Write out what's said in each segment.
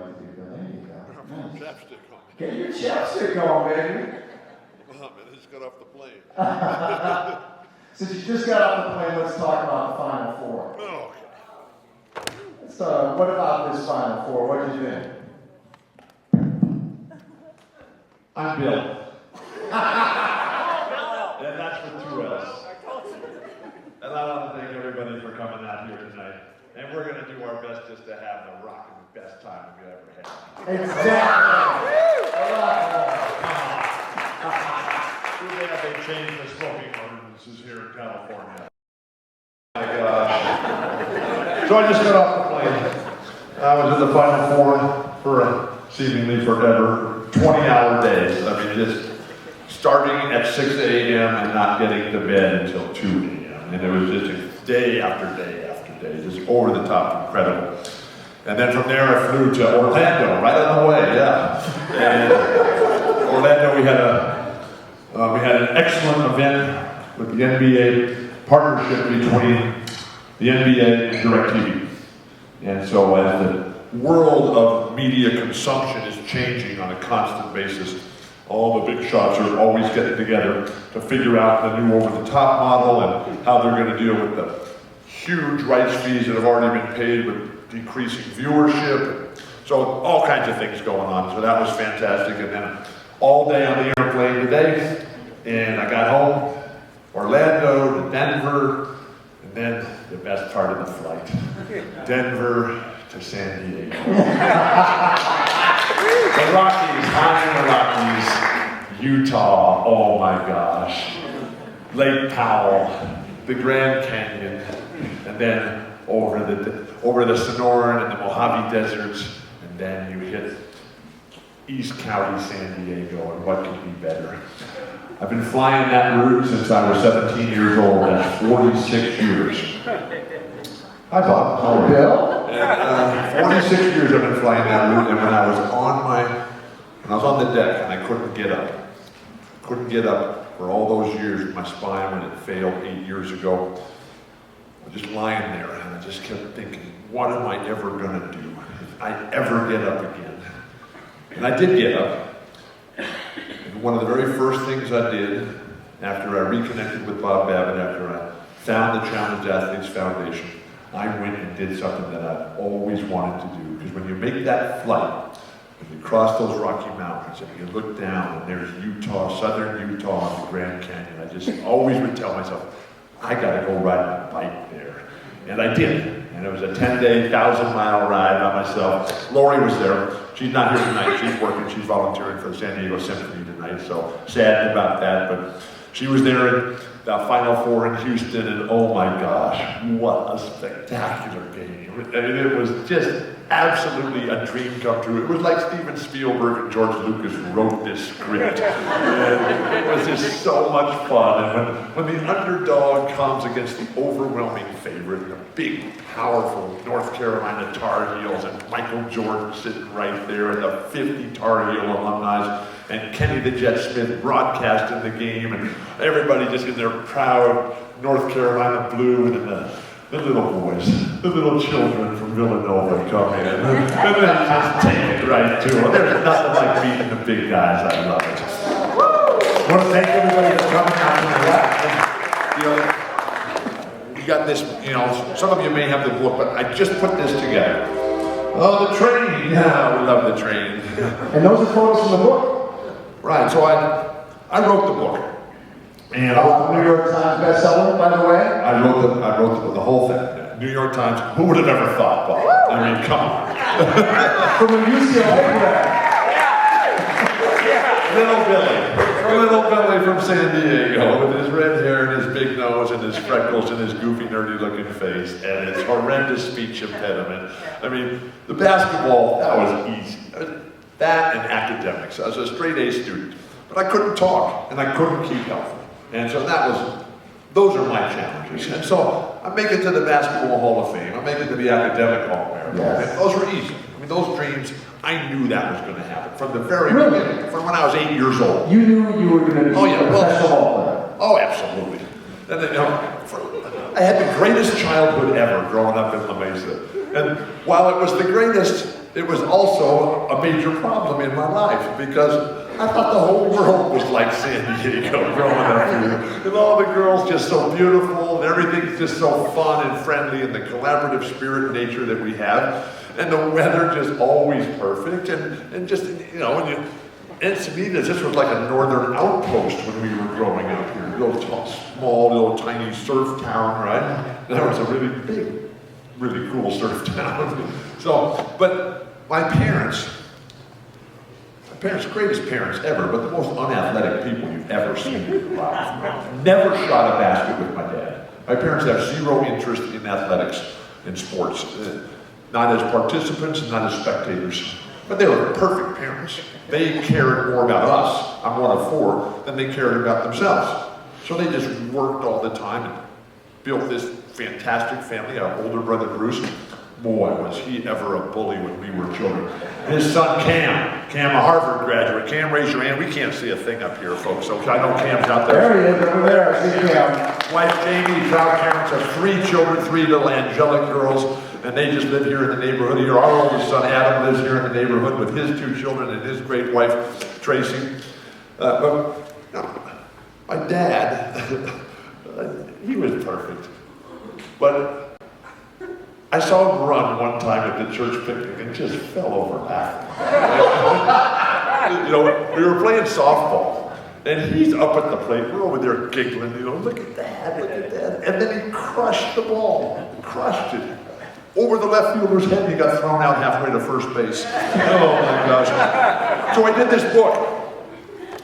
like to do, Bill? There you go. Nice. Chapstick on me. Get your chapstick on, baby. Oh, man, I just got off the plane. Since you just got off the plane, let's talk about the Final Four. Oh, What about this Final Four? What did you think? I'm Bill. And that's with 2 L's. And I want to thank everybody for coming out here tonight. And we're going to do our best just to have the rockin' best time we've ever had. Exactly. Too bad they changed the smoking ordinances here in California. Oh my gosh. So I just got off the plane. I was in the Final Four for seemingly forever, 20-hour days. I mean, just starting at 6 a.m. and not getting to bed until 2 a.m. And it was just a day after day after day, just over the top incredible. And then from there I flew to Orlando, right on the way, yeah. And Orlando, we had an excellent event with the NBA partnership between the NBA and DirecTV. And so as the world of media consumption is changing on a constant basis, all the big shots are always getting together to figure out the new over-the-top model and how they're going to deal with the huge rights fees that have already been paid with decreasing viewership. So all kinds of things going on. So that was fantastic. And then all day on the airplane today, and I got home, Orlando to Denver, and then the best part of the flight, Denver to San Diego. The Rockies, high in the Rockies, Utah, oh my gosh. Lake Powell, the Grand Canyon, and then over the Sonoran and the Mojave Deserts, and then you hit East County, San Diego, and what could be better? I've been flying that route since I was 17 years old. That's 46 years. Hi, Bob. How are you? Bill? And, 46 years I've been flying that route, and when I was on the deck and I couldn't get up for all those years with my spine when it failed 8 years ago, I was just lying there and I just kept thinking, what am I ever gonna do if I ever get up again? And I did get up. And one of the very first things I did after I reconnected with Bob Babbitt, after I found the Challenged Athletes Foundation, I went and did something that I've always wanted to do. Because when you make that flight, and you cross those Rocky Mountains and you look down and there's Utah, southern Utah and the Grand Canyon, I just always would tell myself, I gotta go ride my bike there. And I did. And it was a 10-day, 1,000-mile ride by myself. Lori was there. She's not here tonight. She's working. She's volunteering for the San Diego Symphony tonight. So sad about that. But she was there in the Final Four in Houston. And oh my gosh, what a spectacular game. I mean, it was just absolutely a dream come true. It was like Steven Spielberg and George Lucas wrote this script. And it was just so much fun. And when the underdog comes against the overwhelming favorite, the big, powerful North Carolina Tar Heels, and Michael Jordan sitting right there, and the 50 Tar Heel alumni, and Kenny the Jet Smith broadcasting the game, and everybody just in their proud North Carolina blue, and the little boys, the little children from Villanova come in, and they just take it right to them. There's nothing like beating the big guys. I love it. I want to thank everybody for coming out tonight. You got this, some of you may have the book, but I just put this together. Oh, the train. Yeah, we love the train. And those are photos from the book? Right, so I wrote the book. And New York Times bestseller, by the way? I wrote the whole thing. New York Times, who would have ever thought, Bob? I mean, come on. From a UCLA grad. Little Billy from San Diego with his red hair and his big nose and his freckles and his goofy, nerdy-looking face and his horrendous speech impediment. I mean, the basketball, that was easy. That and academics. I was a straight-A student, but I couldn't talk and I couldn't keep healthy. And so those are my challenges. And so I make it to the Basketball Hall of Fame. I make it to the Academic All-American. Yes. Those were easy. I mean, those dreams, I knew that was going to happen from the very beginning, from when I was 8 years old. You knew you were going to be a professional ball player. Oh, absolutely. And then, I had the greatest childhood ever growing up in La Mesa. And while it was the greatest it was also a major problem in my life because I thought the whole world was like San Diego growing up here. And all the girls just so beautiful and everything's just so fun and friendly and the collaborative spirit and nature that we have. And the weather just always perfect. And just, you know, when you, Encinitas, this was like a northern outpost when we were growing up here. Small, little tiny surf town, right? That was a really big, really cool surf town. So, but my parents, greatest parents ever, but the most unathletic people you've ever seen in your life. Never shot a basket with my dad. My parents have zero interest in athletics and sports. Not as participants, not as spectators. But they were perfect parents. They cared more about us, I'm one of 4, than they cared about themselves. So they just worked all the time and built this fantastic family. Our older brother Bruce, boy, was he ever a bully when we were children. His son Cam, a Harvard graduate. Cam, raise your hand. We can't see a thing up here, folks. So I know Cam's out there. There he is, over there. I see Cam. Wife Jamie, proud parents, have 3 children, 3 little angelic girls, and they just live here in the neighborhood here. Our oldest son Adam lives here in the neighborhood with his 2 children and his great wife Tracy. My dad, he was perfect, but I saw him run one time at the church picnic and just fell over laughing. You know, we were playing softball, and he's up at the plate. We're over there giggling, you know, look at that, look at that. And then he crushed the ball, crushed it. Over the left fielder's head, he got thrown out halfway to first base. Oh my gosh. So I did this book,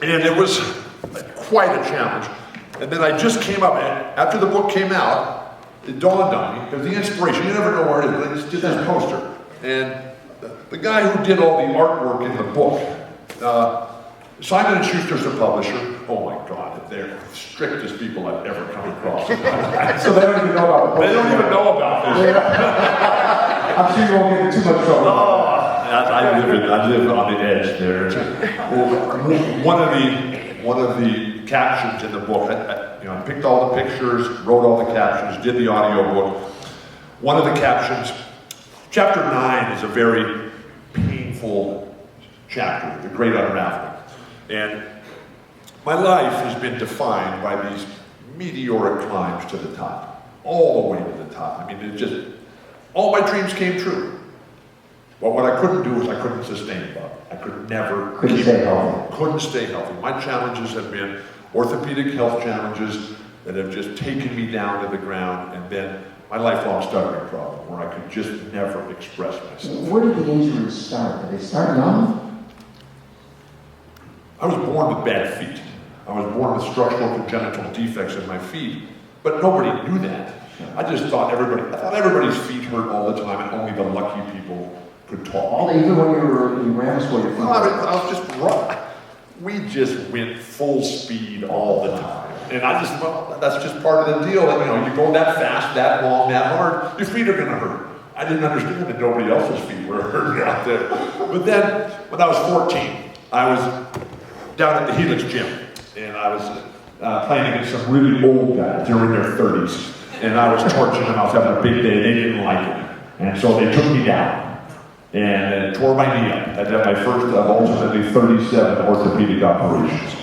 and it was quite a challenge. And then I just came up, after the book came out, it dawned on me, because the inspiration, you never know where it is, but it's just this poster. And the guy who did all the artwork in the book, Simon & Schuster's the publisher. Oh my God, they're the strictest people I've ever come across. So they don't even know about the book. They don't even know about this. I'm sure you won't get in too much trouble. Oh, I live on the edge there. One of the captions in the book, I picked all the pictures, wrote all the captions, did the audio book. One of the captions, chapter 9 is a very painful chapter, the great unraveling. And my life has been defined by these meteoric climbs to the top, all the way to the top. I mean, all my dreams came true. But what I couldn't do is I couldn't sustain Bob. I could never Couldn't stay healthy. Couldn't stay healthy. My challenges have been orthopedic health challenges that have just taken me down to the ground, and then my lifelong stuttering problem where I could just never express myself. Where did the injuries start? Did they start young? I was born with bad feet. I was born with structural congenital defects in my feet, but nobody knew that. I thought everybody's feet hurt all the time, and only the lucky people could talk. Even when you were in grammar school, your feet I was just wrong. We just went full speed all the time. And that's just part of the deal. You go that fast, that long, that hard, your feet are gonna hurt. I didn't understand that nobody else's feet were hurting out there. But then, when I was 14, I was down at the Helix gym, and I was playing against some really old guys. They were in their 30s. And I was torching them. I was having a big day. They didn't like it. And so they took me down and tore my knee up. I had my first of ultimately 37 orthopedic operations.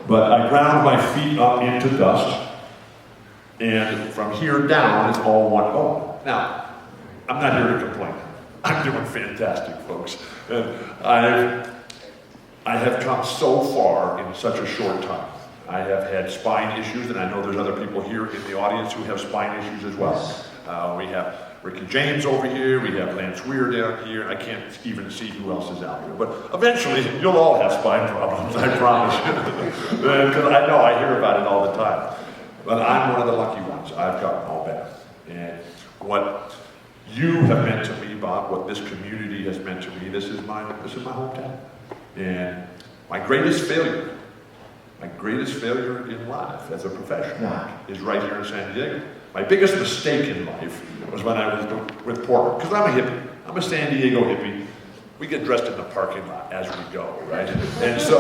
But I ground my feet up into dust, and from here down, it's all one bone. Now, I'm not here to complain. I'm doing fantastic, folks. And I have come so far in such a short time. I have had spine issues, and I know there's other people here in the audience who have spine issues as well. We have Ricky James over here, we have Lance Weir down here, and I can't even see who else is out here. But eventually, you'll all have spine problems, I promise you. Because I know, I hear about it all the time. But I'm one of the lucky ones. I've gotten all back. And what you have meant to me, Bob, what this community has meant to me, this is my hometown. And my greatest failure in life as a professional is right here in San Diego. My biggest mistake in life was when I was with Portland, because I'm a hippie. I'm a San Diego hippie. We get dressed in the parking lot as we go, right? And so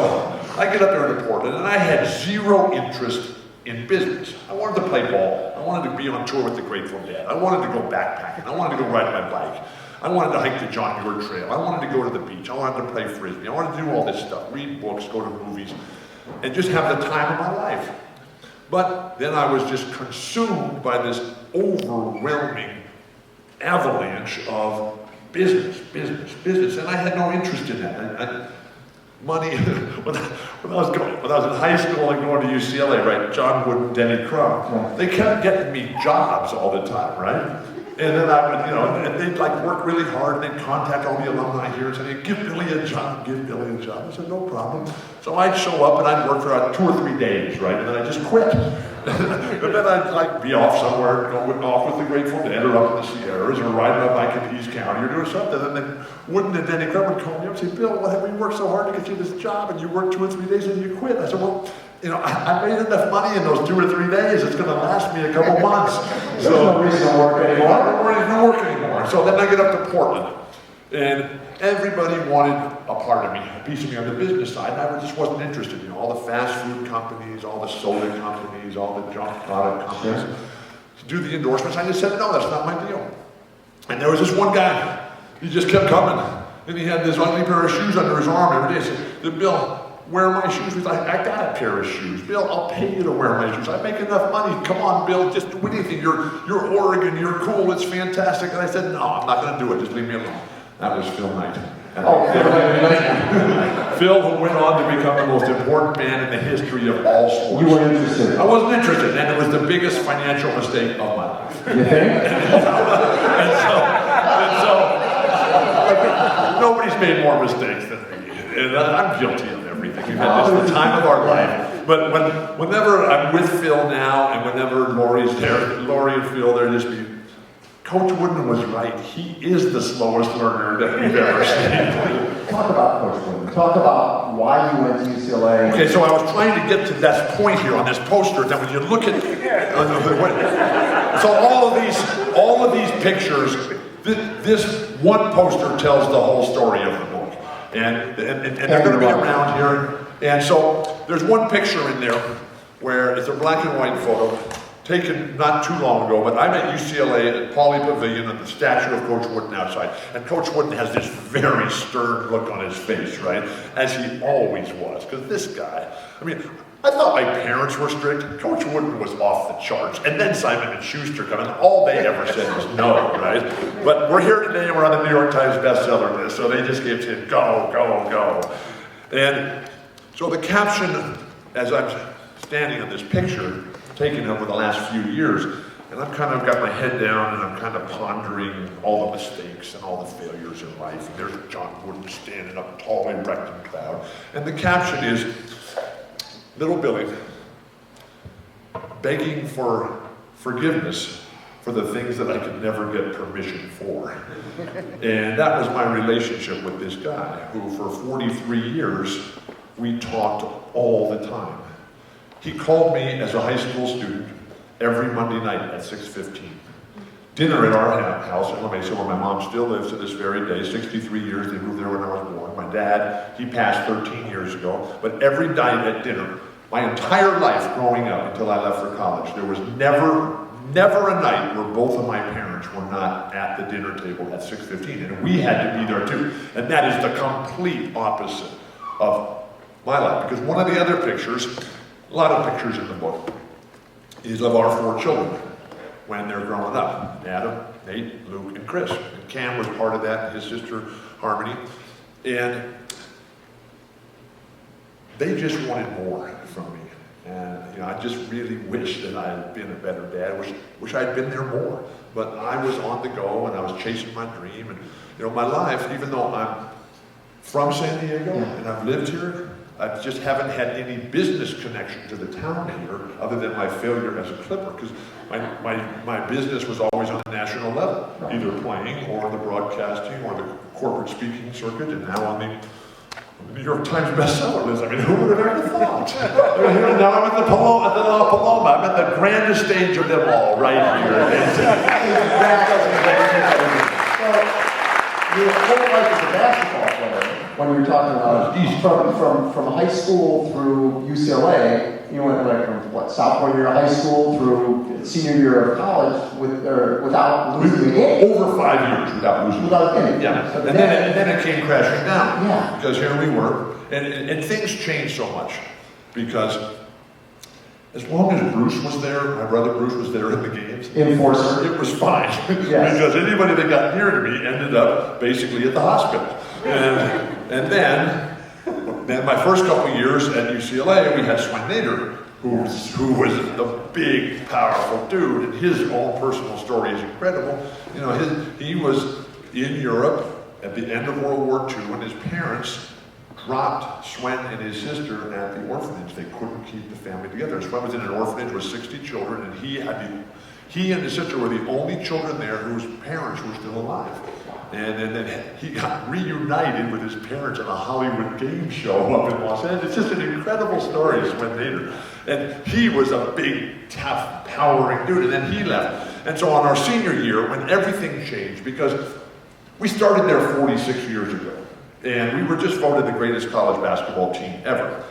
I get up there to Portland, and I had zero interest in business. I wanted to play ball. I wanted to be on tour with the Grateful Dead. I wanted to go backpacking. I wanted to go ride my bike. I wanted to hike the John Muir Trail. I wanted to go to the beach. I wanted to play Frisbee. I wanted to do all this stuff, read books, go to movies, and just have the time of my life. But then I was just consumed by this overwhelming avalanche of business, and I had no interest in that. Money, when I was in high school and going to UCLA, right, John Wood and Denny Crum, they kept getting me jobs all the time, right? And then I would, and they'd like work really hard, and they'd contact all the alumni here and say, give Billy a job. I said, no problem. So I'd show up and I'd work for 2 or 3 days, right? And then I'd just quit. But then I'd like be off somewhere, go off with the Grateful Dead or up in the Sierras or riding a bike in East County or doing something. And then Wooden and Denny Crum would call me up and say, Bill, we worked so hard to get you this job and you worked 2 or 3 days and you quit. I said, well, I made enough money in those 2 or 3 days. It's going to last me a couple months. There's no reason to work anymore. I don't want to work anymore. So then I get up to Portland, and everybody wanted a part of me, a piece of me on the business side, and I just wasn't interested. All the fast food companies, all the soda companies, all the junk product companies, to do the endorsements. I just said, no, that's not my deal. And there was this one guy, he just kept coming, and he had this ugly pair of shoes under his arm every day. He said, Bill, wear my shoes. He's like, I got a pair of shoes. Bill, I'll pay you to wear my shoes. I make enough money. Come on, Bill, just do anything. You're Oregon, you're cool, it's fantastic. And I said, no, I'm not going to do it. Just leave me alone. That was Phil Knight. Phil, who went on to become the most important man in the history of all sports. You weren't interested. I wasn't interested, and it was the biggest financial mistake of my life. You think? and so, nobody's made more mistakes than me. And I'm guilty of everything. We've had this the time of our life. But whenever I'm with Phil now, and whenever Lori's there, Lori and Phil, they're just me. Coach Wooden was right. He is the slowest learner that we've ever seen. Talk about Coach Wooden. Talk about why you went to UCLA. Okay, so I was trying to get to that point here on this poster. That when you look at, so all of these pictures, this one poster tells the whole story of the book, and they're going to be around here. And so there's one picture in there where it's a black and white photo. Taken not too long ago, but I'm at UCLA at Pauley Pavilion and the statue of Coach Wooden outside. And Coach Wooden has this very stern look on his face, right? As he always was. Because this guy, I thought my parents were strict. Coach Wooden was off the charts. And then Simon & Schuster come in. All they ever said was no, right? But we're here today, we're on the New York Times bestseller list. So they just gave him go, go, go. And so the caption, as I'm standing on this picture, taken over the last few years, and I've kind of got my head down and I'm kind of pondering all the mistakes and all the failures in life. And there's John Wooden standing up tall, erect and proud. And the caption is, little Billy begging for forgiveness for the things that I could never get permission for. And that was my relationship with this guy, who for 43 years, we talked all the time. He called me as a high school student every Monday night at 6:15. Dinner at our house in La Mesa, where my mom still lives to this very day, 63 years, they moved there when I was born. My dad, he passed 13 years ago, but every night at dinner, my entire life growing up until I left for college, there was never a night where both of my parents were not at the dinner table at 6:15, and we had to be there too. And that is the complete opposite of my life, because one of the other pictures, a lot of pictures in the book, is of our 4 children when they're growing up. Adam, Nate, Luke, and Chris. And Cam was part of that, and his sister Harmony. And they just wanted more from me. And I just really wish that I had been a better dad. Wish I had been there more. But I was on the go, and I was chasing my dream. And my life, even though I'm from San Diego, and I've lived here, I just haven't had any business connection to the town here other than my failure as a clipper, because my business was always on a national level, either playing or the broadcasting or the corporate speaking circuit, and now on the New York Times bestseller list. Who would have ever thought? Now I'm at the Paloma. I'm at the grandest stage of them all, right here. Your whole life as a basketball player, when you're talking about from high school through UCLA, you went like from what, sophomore year of high school through senior year of college without losing it? Over 5 years without losing it. Without getting. Yeah, But and then it came crashing down. Yeah. Because here we were, and things changed so much. Because as long as Bruce was there, my brother Bruce was there in the games. Enforcer. It was fine. Yes. Because anybody that got near to me ended up basically at the hospital. And then my first couple of years at UCLA, we had Spinal, who was the big, powerful dude, and his own personal story is incredible. You know, he was in Europe at the end of World War II, and his parents dropped Swen and his sister at the orphanage. They couldn't keep the family together. Swen was in an orphanage with 60 children, and he and his sister were the only children there whose parents were still alive. And then he got reunited with his parents on a Hollywood game show up in Los Angeles. It's just an incredible story, Swen Nader. And he was a big, tough, powering dude, and then he left. And so on our senior year, when everything changed, because we started there 46 years ago, and we were just voted the greatest college basketball team ever.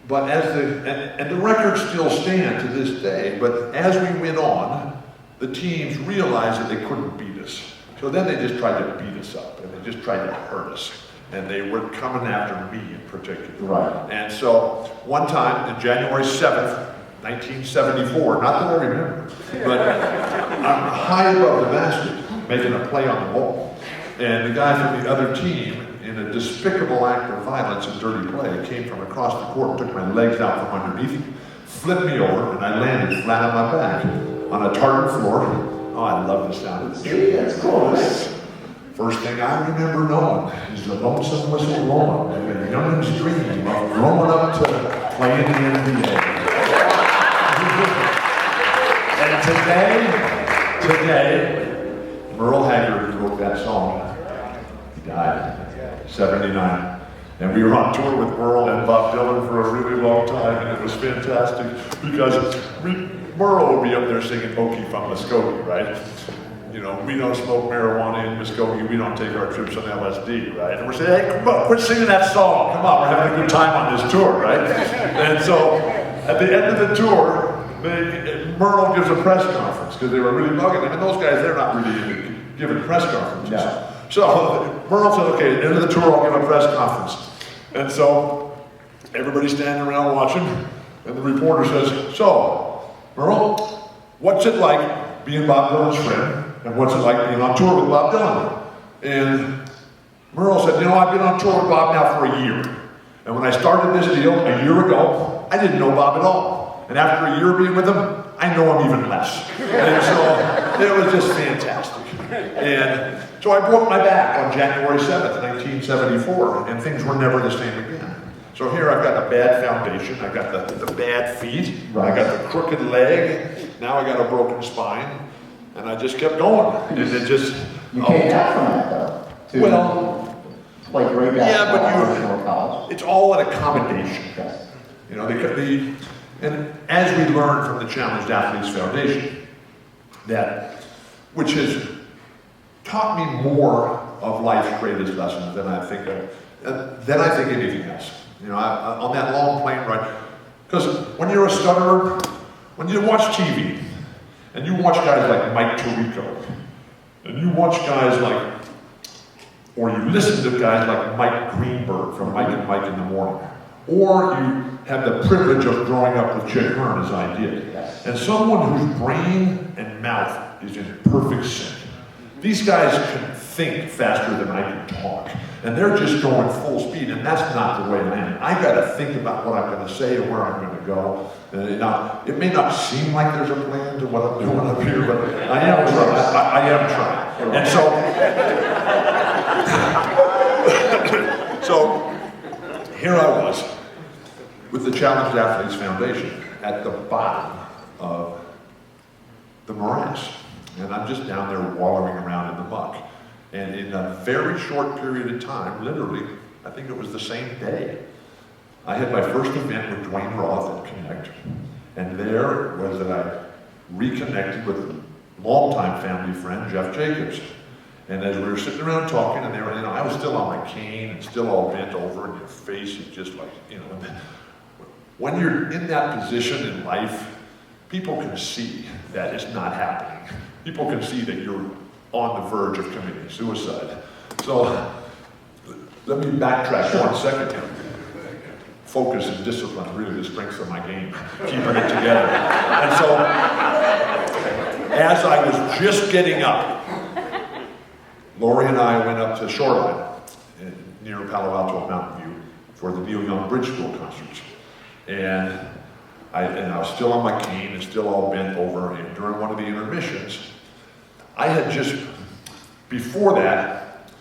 But the records still stand to this day, but as we went on, the teams realized that they couldn't beat us. So then they just tried to beat us up, and they just tried to hurt us. And they were coming after me in particular. Right. And so one time, on January 7th, 1974, not that I remember, but I'm high above the basket, making a play on the ball. And the guy from the other team, in a despicable act of violence and dirty play, came from across the court, took my legs out from underneath me, flipped me over, and I landed flat on my back on a tartan floor. Oh, I love the sound of this. See, that's cool. First thing I remember knowing is the lonesome whistle blowing and a youngin's dream of growing up to play in the NBA. And today, Merle Haggard, who wrote that song, he died, 79. And we were on tour with Merle and Bob Dylan for a really long time, and it was fantastic because Merle would be up there singing Okie from Muskogee, right? You know, we don't smoke marijuana in Muskogee, we don't take our trips on LSD, right? And we're saying, hey, come on, quit singing that song, come on, we're having a good time on this tour, right? And so, at the end of the tour, Merle gives a press conference, because they were really bugging him, and those guys, they're not really giving press conferences. No. So, Merle said, okay, at the end of the tour, I'll give a press conference. And so, everybody's standing around watching, and the reporter says, so, Merle, what's it like being Bob Dylan's friend, and what's it like being on tour with Bob Dylan? And Merle said, you know, I've been on tour with Bob now for a year. And when I started this deal a year ago, I didn't know Bob at all. And after a year being with him, I know him even less. And so it was just fantastic. And so I broke my back on January 7th, 1974, and things were never the same again. So here I've got a bad foundation, I've got the bad feet, I got the crooked leg, now I got a broken spine, and I just kept going. And it just... You came back from that though, to play great basketball in college. It's all an accommodation. Yes. You know, and as we learned from the Challenged Athletes Foundation, which has taught me more of life's greatest lessons than I think anything else. You know, on that long plane ride, because when you're a stutterer, when you watch TV, and you watch guys like Mike Tirico, and you watch guys like, or you listen to guys like Mike Greenberg from Mike and Mike in the Morning, or you have the privilege of growing up with Chick Hearn as I did, and someone whose brain and mouth is in perfect sync. These guys can think faster than I can talk. And they're just going full speed, and that's not the way I am. I gotta think about what I'm gonna say and where I'm gonna go. Now, it may not seem like there's a plan to what I'm doing up here, but I am trying. I am trying. And so here I was with the Challenged Athletes Foundation at the bottom of the morass. And I'm just down there wallowing around in the muck. And in a very short period of time, literally, I think it was the same day, I had my first event with Dwayne Roth at Connect. And there it was that I reconnected with longtime family friend, Jeff Jacobs. And as we were sitting around talking, and I was still on my cane and still all bent over, and your face is just like, when you're in that position in life, people can see that it's not happening. People can see that you're on the verge of committing suicide. So let me backtrack 1 second here. Focus and discipline, really the strengths of my game, keeping it together. And so, as I was just getting up, Lori and I went up to Shoreline near Palo Alto Mountain View for the Neil Young Bridge School concerts. And I was still on my cane and still all bent over, and during one of the intermissions, I had just, before that,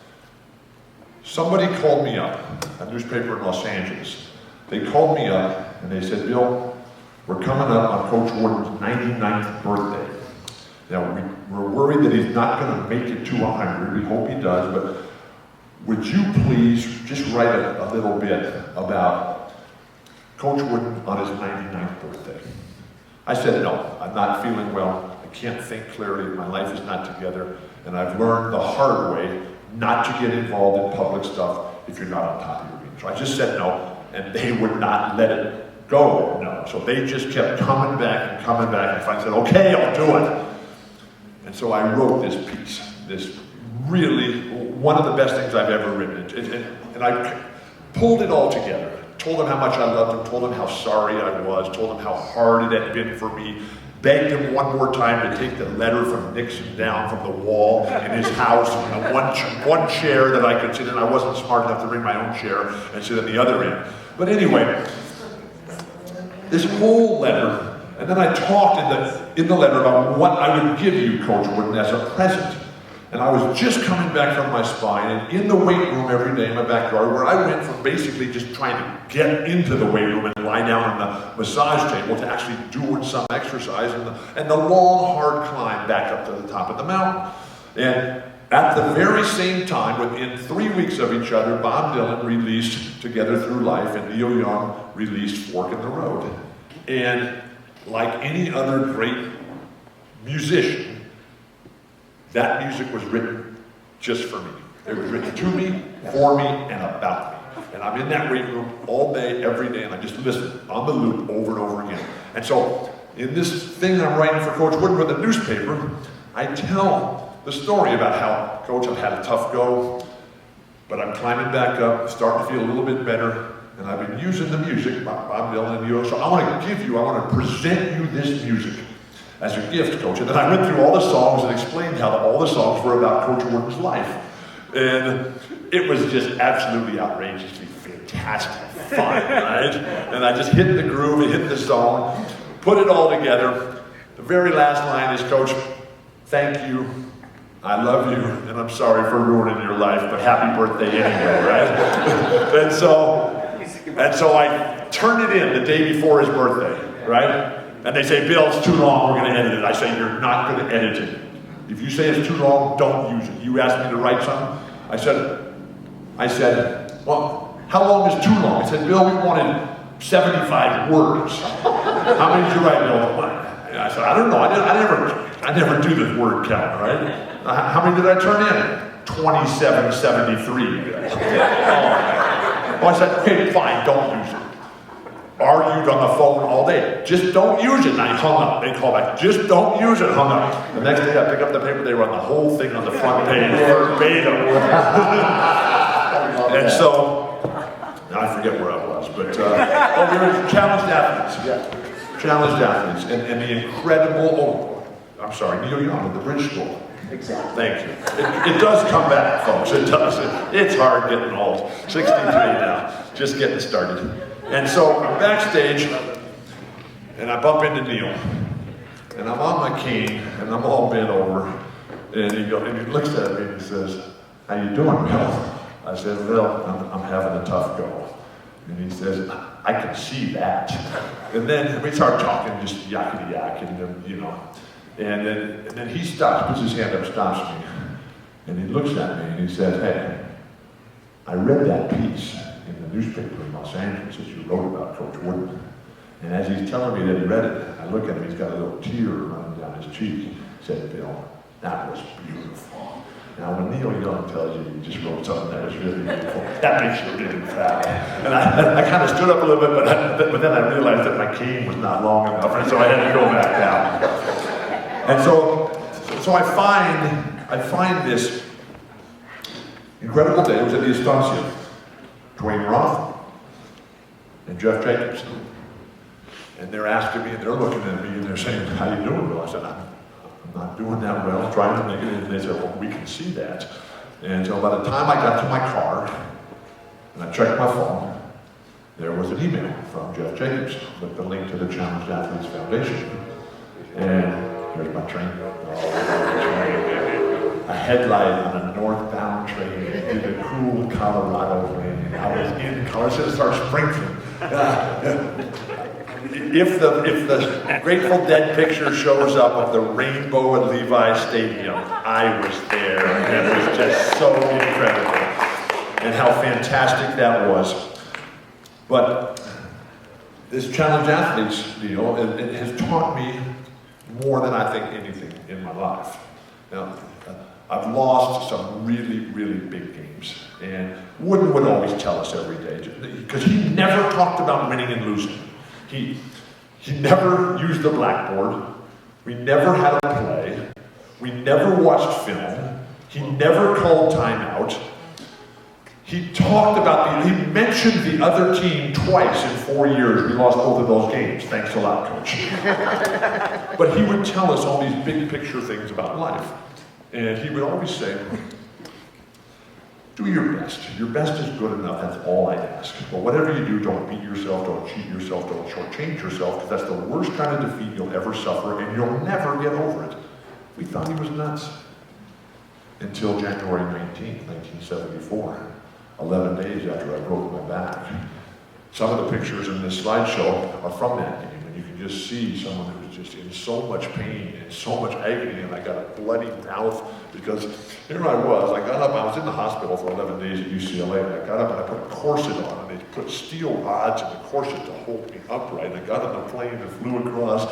somebody called me up, a newspaper in Los Angeles. They called me up and they said, Bill, we're coming up on Coach Warden's 99th birthday. Now, we're worried that he's not going to make it to 100. We hope he does, but would you please just write a little bit about Coach Warden on his 99th birthday? I said, no, I'm not feeling well. I can't think clearly. My life is not together. And I've learned the hard way not to get involved in public stuff if you're not on top of your game. So I just said no. And they would not let it go, no. So they just kept coming back, and I finally said, okay, I'll do it. And so I wrote this piece, this really, one of the best things I've ever written. And I pulled it all together. Told them how much I loved them, told them how sorry I was, told them how hard it had been for me, begged him one more time to take the letter from Nixon down from the wall in his house, and one chair that I could sit in. I wasn't smart enough to bring my own chair and sit at the other end. But anyway, this whole letter, and then I talked in the letter about what I would give you, Coach Warden, as a present. And I was just coming back from my spine, and in the weight room every day in my backyard, where I went from basically just trying to get into the weight room and lie down on the massage table to actually doing some exercise, and the long, hard climb back up to the top of the mountain. And at the very same time, within 3 weeks of each other, Bob Dylan released Together Through Life, and Neil Young released Fork in the Road. And like any other great musician, that music was written just for me. It was written to me, for me, and about me. And I'm in that weight room all day, every day, and I just listen on the loop over and over again. And so, in this thing I'm writing for Coach Wood for the newspaper, I tell the story about how, Coach, I've had a tough go, but I'm climbing back up, starting to feel a little bit better, and I've been using the music, Bob Dylan and you. So I want to present you this music as a gift, Coach. And then I went through all the songs and explained how all the songs were about Coach Warden's life. And it was just absolutely outrageously fantastic fun, right? And I just hit the groove, and hit the zone, put it all together. The very last line is, Coach, thank you, I love you, and I'm sorry for ruining your life, but happy birthday anyway, right? and so I turned it in the day before his birthday, right? And they say, Bill, it's too long, we're going to edit it. I say, you're not going to edit it. If you say it's too long, don't use it. You asked me to write something. I said, well, how long is too long? I said, Bill, we wanted 75 words. How many did you write, Bill? And I said, I don't know. I never do the word count, right? How many did I turn in? 2773. Well, I said, okay, fine, don't use it. Argued on the phone all day. Just don't use it. And I hung up. They called back. Just don't use it. Hung up. The next day I pick up the paper. They run the whole thing on the front page verbatim. And so, now I forget where I was, but we were challenged athletes. Yeah. Challenged athletes. And the incredible, Neil Young at the Bridge School. Exactly. Thank you. It does come back, folks. It does. It's hard getting old. 63 now. Just getting started. And so I'm backstage, and I bump into Neil, and I'm on my cane, and I'm all bent over, and he looks at me and he says, how you doing, Bill? I said, Bill, I'm having a tough go. And he says, I can see that. And then we start talking, just yakety-yak, you know. And then he stops, puts his hand up, stops me, and he looks at me, and he says, hey, I read that piece in the newspaper in Los Angeles that you wrote about Coach Warden. And as he's telling me that he read it, I look at him, he's got a little tear running down his cheek. He said, Bill, that was beautiful. Now, when Neil Young tells you you just wrote something that was really beautiful, that makes you really proud. And I kind of stood up a little bit, but then I realized that my cane was not long enough, and so I had to go back down. And so I find this incredible day. It was at the Estancia. Dwayne Roth and Jeff Jacobs. And they're asking me, and they're looking at me, and they're saying, "How you doing, Bill?" I said, I'm not doing that well, trying to make it. And they said, "Well, we can see that." And so by the time I got to my car, and I checked my phone, there was an email from Jeff Jacobs with the link to the Challenged Athletes Foundation. And here's my train. A headlight on a northbound train in the cool Colorado rain. I was in Colorado, it started sprinkling. If the Grateful Dead picture shows up of the rainbow at Levi Stadium, I was there, and it was just so incredible, and how fantastic that was. But this Challenged Athletes deal, it has taught me more than I think anything in my life. Now, I've lost some really, really big games, and Wooden would always tell us every day, because he never talked about winning and losing. He never used the blackboard. We never had a play. We never watched film. He never called timeout. He talked about he mentioned the other team twice in 4 years. We lost both of those games. Thanks a lot, Coach. But he would tell us all these big picture things about life. And he would always say, do your best. Your best is good enough. That's all I ask. But whatever you do, don't beat yourself, don't cheat yourself, don't shortchange yourself, because that's the worst kind of defeat you'll ever suffer, and you'll never get over it. We thought he was nuts. Until January 19th, 1974, 11 days after I broke my back. Some of the pictures in this slideshow are from that game, and you can just see someone who was just in so much pain and so much agony, and I got a bloody mouth because here I was in the hospital for 11 days at UCLA, and I got up and I put a corset on, and they put steel rods in the corset to hold me upright. I got on the plane and flew across,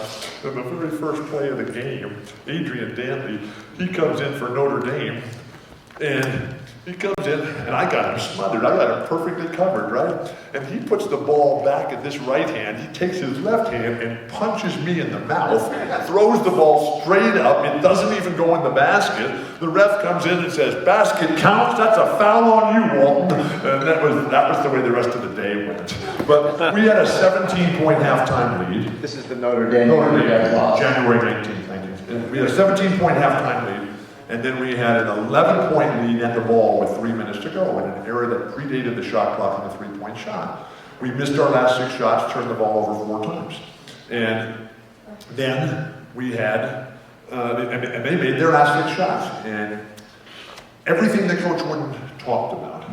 and the very first play of the game, Adrian Danley, he comes in for Notre Dame, and he comes in, and I got him smothered. I got him perfectly covered, right? And he puts the ball back at this right hand. He takes his left hand and punches me in the mouth, throws the ball straight up. It doesn't even go in the basket. The ref comes in and says, "Basket counts. That's a foul on you, Walton." And that was the way the rest of the day went. But we had a 17-point halftime lead. This is the Notre Dame. January 19th. We had a 17-point halftime lead. And then we had an 11-point lead at the ball with 3 minutes to go in an era that predated the shot clock and the three-point shot. We missed our last 6 shots, turned the ball over 4 times. And then we had, and they made their last 6 shots. And everything that Coach Wooden talked about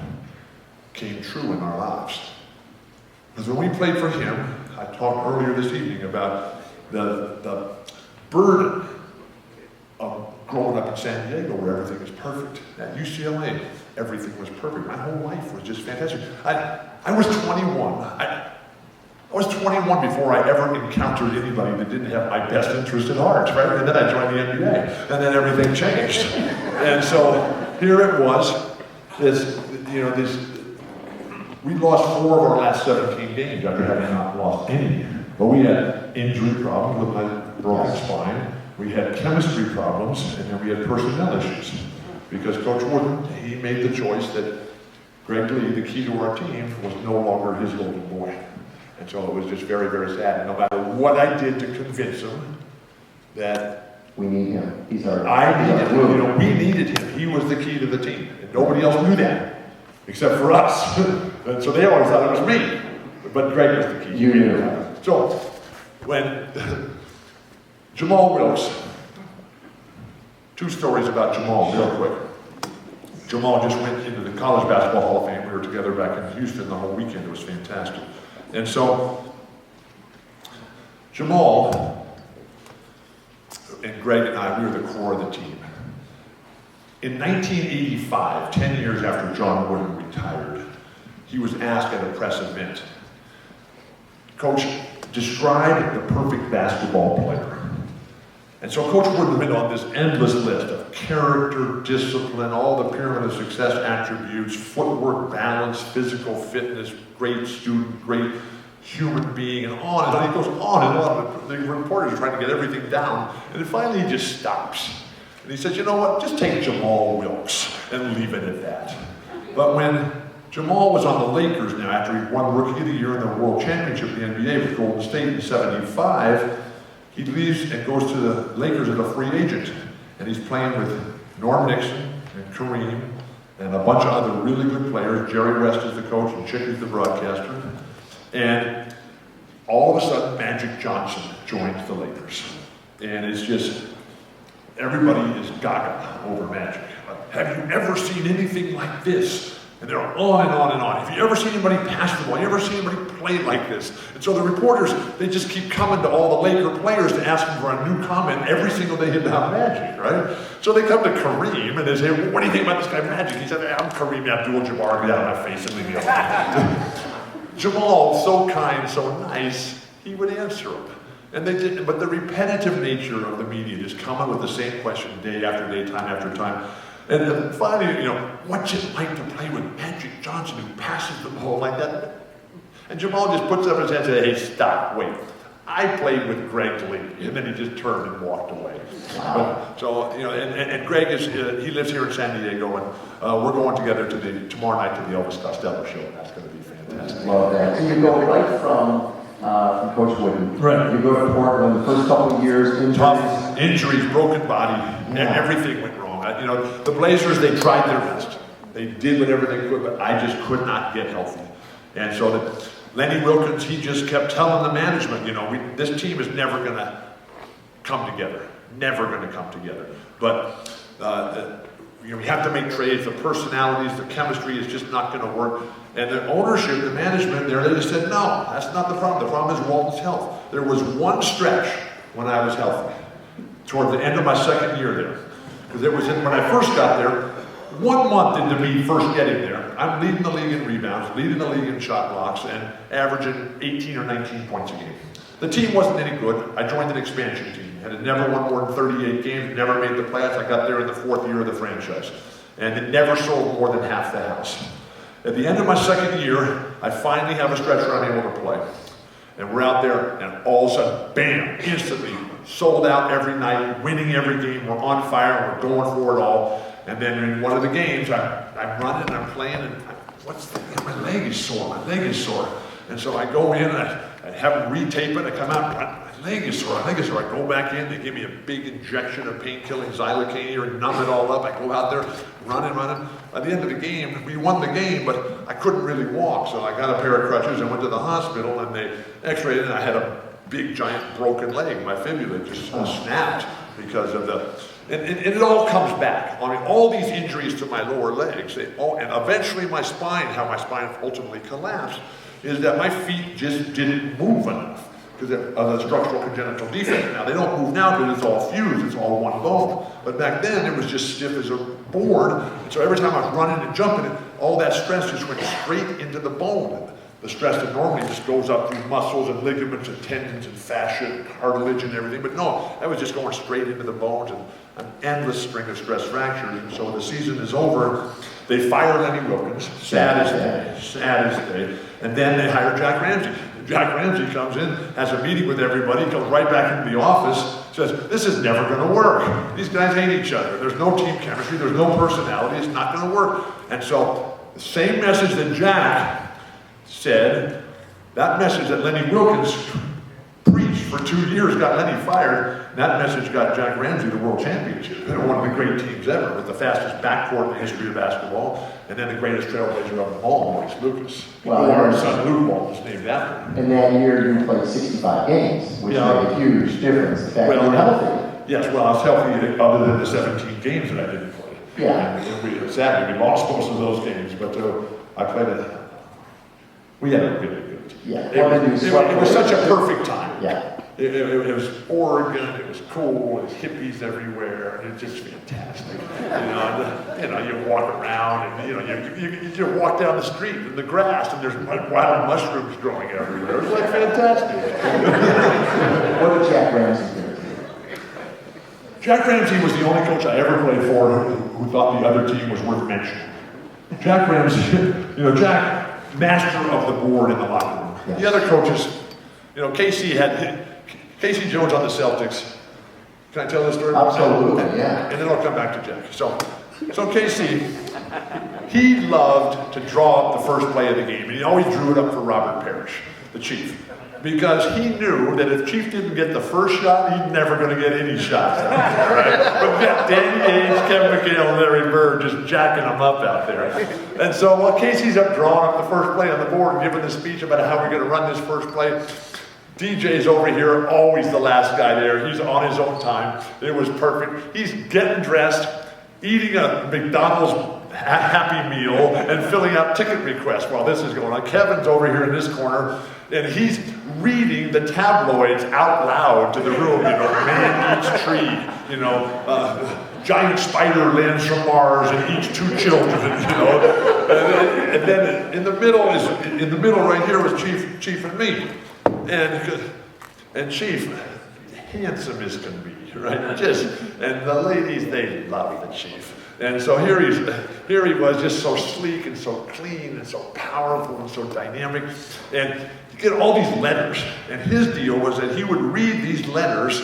came true in our lives. Because when we played for him, I talked earlier this evening about the burden of growing up in San Diego where everything is perfect. At UCLA, everything was perfect. My whole life was just fantastic. I was 21. I was 21 before I ever encountered anybody that didn't have my best interest at heart, right? And then I joined the NBA, and then everything changed. And so here it was, we lost 4 of our last 17 games after having not lost any. But we had injury problems with my broken spine. We had chemistry problems, and then we had personnel issues. Because Coach Wooden, he made the choice that Greg Lee, the key to our team, was no longer his golden boy. And so it was just very, very sad. And no matter what I did to convince him that we need him. We needed him. He was the key to the team. And nobody else knew that, except for us. And so they always thought it was me. But Greg was the key. You knew. So when Jamal Wilkes, 2 stories about Jamal real quick. Jamal just went into the College Basketball Hall of Fame. We were together back in Houston the whole weekend. It was fantastic. And so Jamal and Greg and I, we were the core of the team. In 1985, 10 years after John Wooden retired, he was asked at a press event, "Coach, describe the perfect basketball player." And so Coach Wooden went on this endless list of character, discipline, all the pyramid of success attributes, footwork, balance, physical fitness, great student, great human being, and on and on. He goes on and on. The reporters are trying to get everything down, and then finally he just stops. And he says, you know what, just take Jamal Wilkes and leave it at that. But when Jamal was on the Lakers now, after he won Rookie of the Year in the World Championship in the NBA with Golden State in '75, he leaves and goes to the Lakers as a free agent. And he's playing with Norm Nixon and Kareem and a bunch of other really good players. Jerry West is the coach and Chick is the broadcaster. And all of a sudden, Magic Johnson joins the Lakers. And it's just, everybody is gaga over Magic. Have you ever seen anything like this? And they're on and on and on. Have you ever seen anybody pass the ball? Have you ever seen anybody play like this? And so the reporters, they just keep coming to all the Laker players to ask them for a new comment every single day about Magic, right? So they come to Kareem and they say, well, what do you think about this guy Magic? He said, hey, I'm Kareem Abdul-Jabbar, get out of my face and leave me alone. Jamal, so kind, so nice, he would answer them. And they didn't, but the repetitive nature of the media, just coming with the same question day after day, time after time. And then finally, you know, what's it like to play with Magic Johnson who passes the ball like that? And Jamal just puts up his hand and says, hey, stop, wait. I played with Greg Lee. And then he just turned and walked away. Wow. So, you know, and Greg is, he lives here in San Diego, and we're going together to tomorrow night to the Elvis Costello show, and that's going to be fantastic. Love that. So you go right from Coach Wooden. Right. You go to Portland, the first couple of years, Injuries, broken body, everything went wrong. You know, the Blazers, they tried their best. They did whatever they could, but I just could not get healthy. And so Lenny Wilkens, he just kept telling the management, you know, this team is never going to come together. Never going to come together. But, you know, we have to make trades. The personalities, the chemistry is just not going to work. And the ownership, the management there, they just said, no, that's not the problem. The problem is Walton's health. There was one stretch when I was healthy, toward the end of my second year there. Because it was when I first got there, 1 month into me first getting there, I'm leading the league in rebounds, leading the league in shot blocks, and averaging 18 or 19 points a game. The team wasn't any good. I joined an expansion team. Had never won more than 38 games, never made the playoffs. I got there in the 4th year of the franchise. And it never sold more than half the house. At the end of my second year, I finally have a stretch where I'm able to play. And we're out there, and all of a sudden, bam, instantly, sold out every night, winning every game. We're on fire, we're going for it all. And then in one of the games, I'm running, I'm playing, and my leg is sore. And so I go in, I have them retape it, I come out, my leg is sore. I go back in, they give me a big injection of pain-killing xylocaine here and numb it all up. I go out there, running. By the end of the game, we won the game, but I couldn't really walk, so I got a pair of crutches and went to the hospital, and they x-rayed it, and I had a big, giant broken leg. My fibula just snapped because of and it all comes back. I mean, all these injuries to my lower legs, and eventually my spine, how my spine ultimately collapsed, is that my feet just didn't move enough because of the structural congenital defect. Now, they don't move now because it's all fused, it's all one bone. But back then, it was just stiff as a board. And so every time I was running and jumping, all that stress just went straight into the bone. The stress that normally just goes up through muscles and ligaments and tendons and fascia and cartilage and everything. But no, that was just going straight into the bones and an endless string of stress fractures. And so when the season is over, they fire Lenny Wilkens, sad as day. And then they hire Jack Ramsey. Jack Ramsey comes in, has a meeting with everybody, comes right back into the office, says, this is never going to work. These guys hate each other. There's no team chemistry. There's no personality. It's not going to work. And so the same message that Jack said, that message that Lenny Wilkens preached for 2 years got Lenny fired. That message got Jack Ramsey the world championship. They're one of the great teams ever, with the fastest backcourt in the history of basketball, and then the greatest trailblazer of them all, Maurice Lucas. Our son Luke Walton was named after him. And that year you played 65 games, which made a huge difference. The fact that you were healthy. Yes, well, I was healthy other than the 17 games that I didn't play. Yeah. And sadly, we lost most of those games, but I played we had a really good team. Yeah. It was such a perfect time. Yeah. It was Oregon, it was cool, it was hippies everywhere, and it was just fantastic. You walk around and you walk down the street in the grass and there's wild mushrooms growing everywhere. It was like fantastic. What did Jack Ramsey do? Jack Ramsey was the only coach I ever played for who thought the other team was worth mentioning. Jack Ramsey, Jack, master of the board in the locker room. Yes. The other coaches, Casey Jones on the Celtics. Can I tell this story? Absolutely, yeah. And then I'll come back to Jack. So Casey, he loved to draw up the first play of the game, and he always drew it up for Robert Parrish, the chief, because he knew that if Chief didn't get the first shot, he's never going to get any shots. Right? But we got Danny Ainge, Kevin McHale, and Larry Bird just jacking them up out there. And so while Casey's up drawing up the first play on the board and giving the speech about how we're going to run this first play, DJ's over here, always the last guy there. He's on his own time. It was perfect. He's getting dressed, eating a McDonald's Happy Meal, and filling out ticket requests while this is going on. Kevin's over here in this corner, and he's reading the tabloids out loud to the room. Man eats tree. Giant spider lands from Mars and eats 2 children. And then in the middle right here was Chief and me. And Chief, handsome as can be, right? And the ladies, they love the Chief. And so here he was, just so sleek and so clean and so powerful and so dynamic. And you get all these letters. And his deal was that he would read these letters.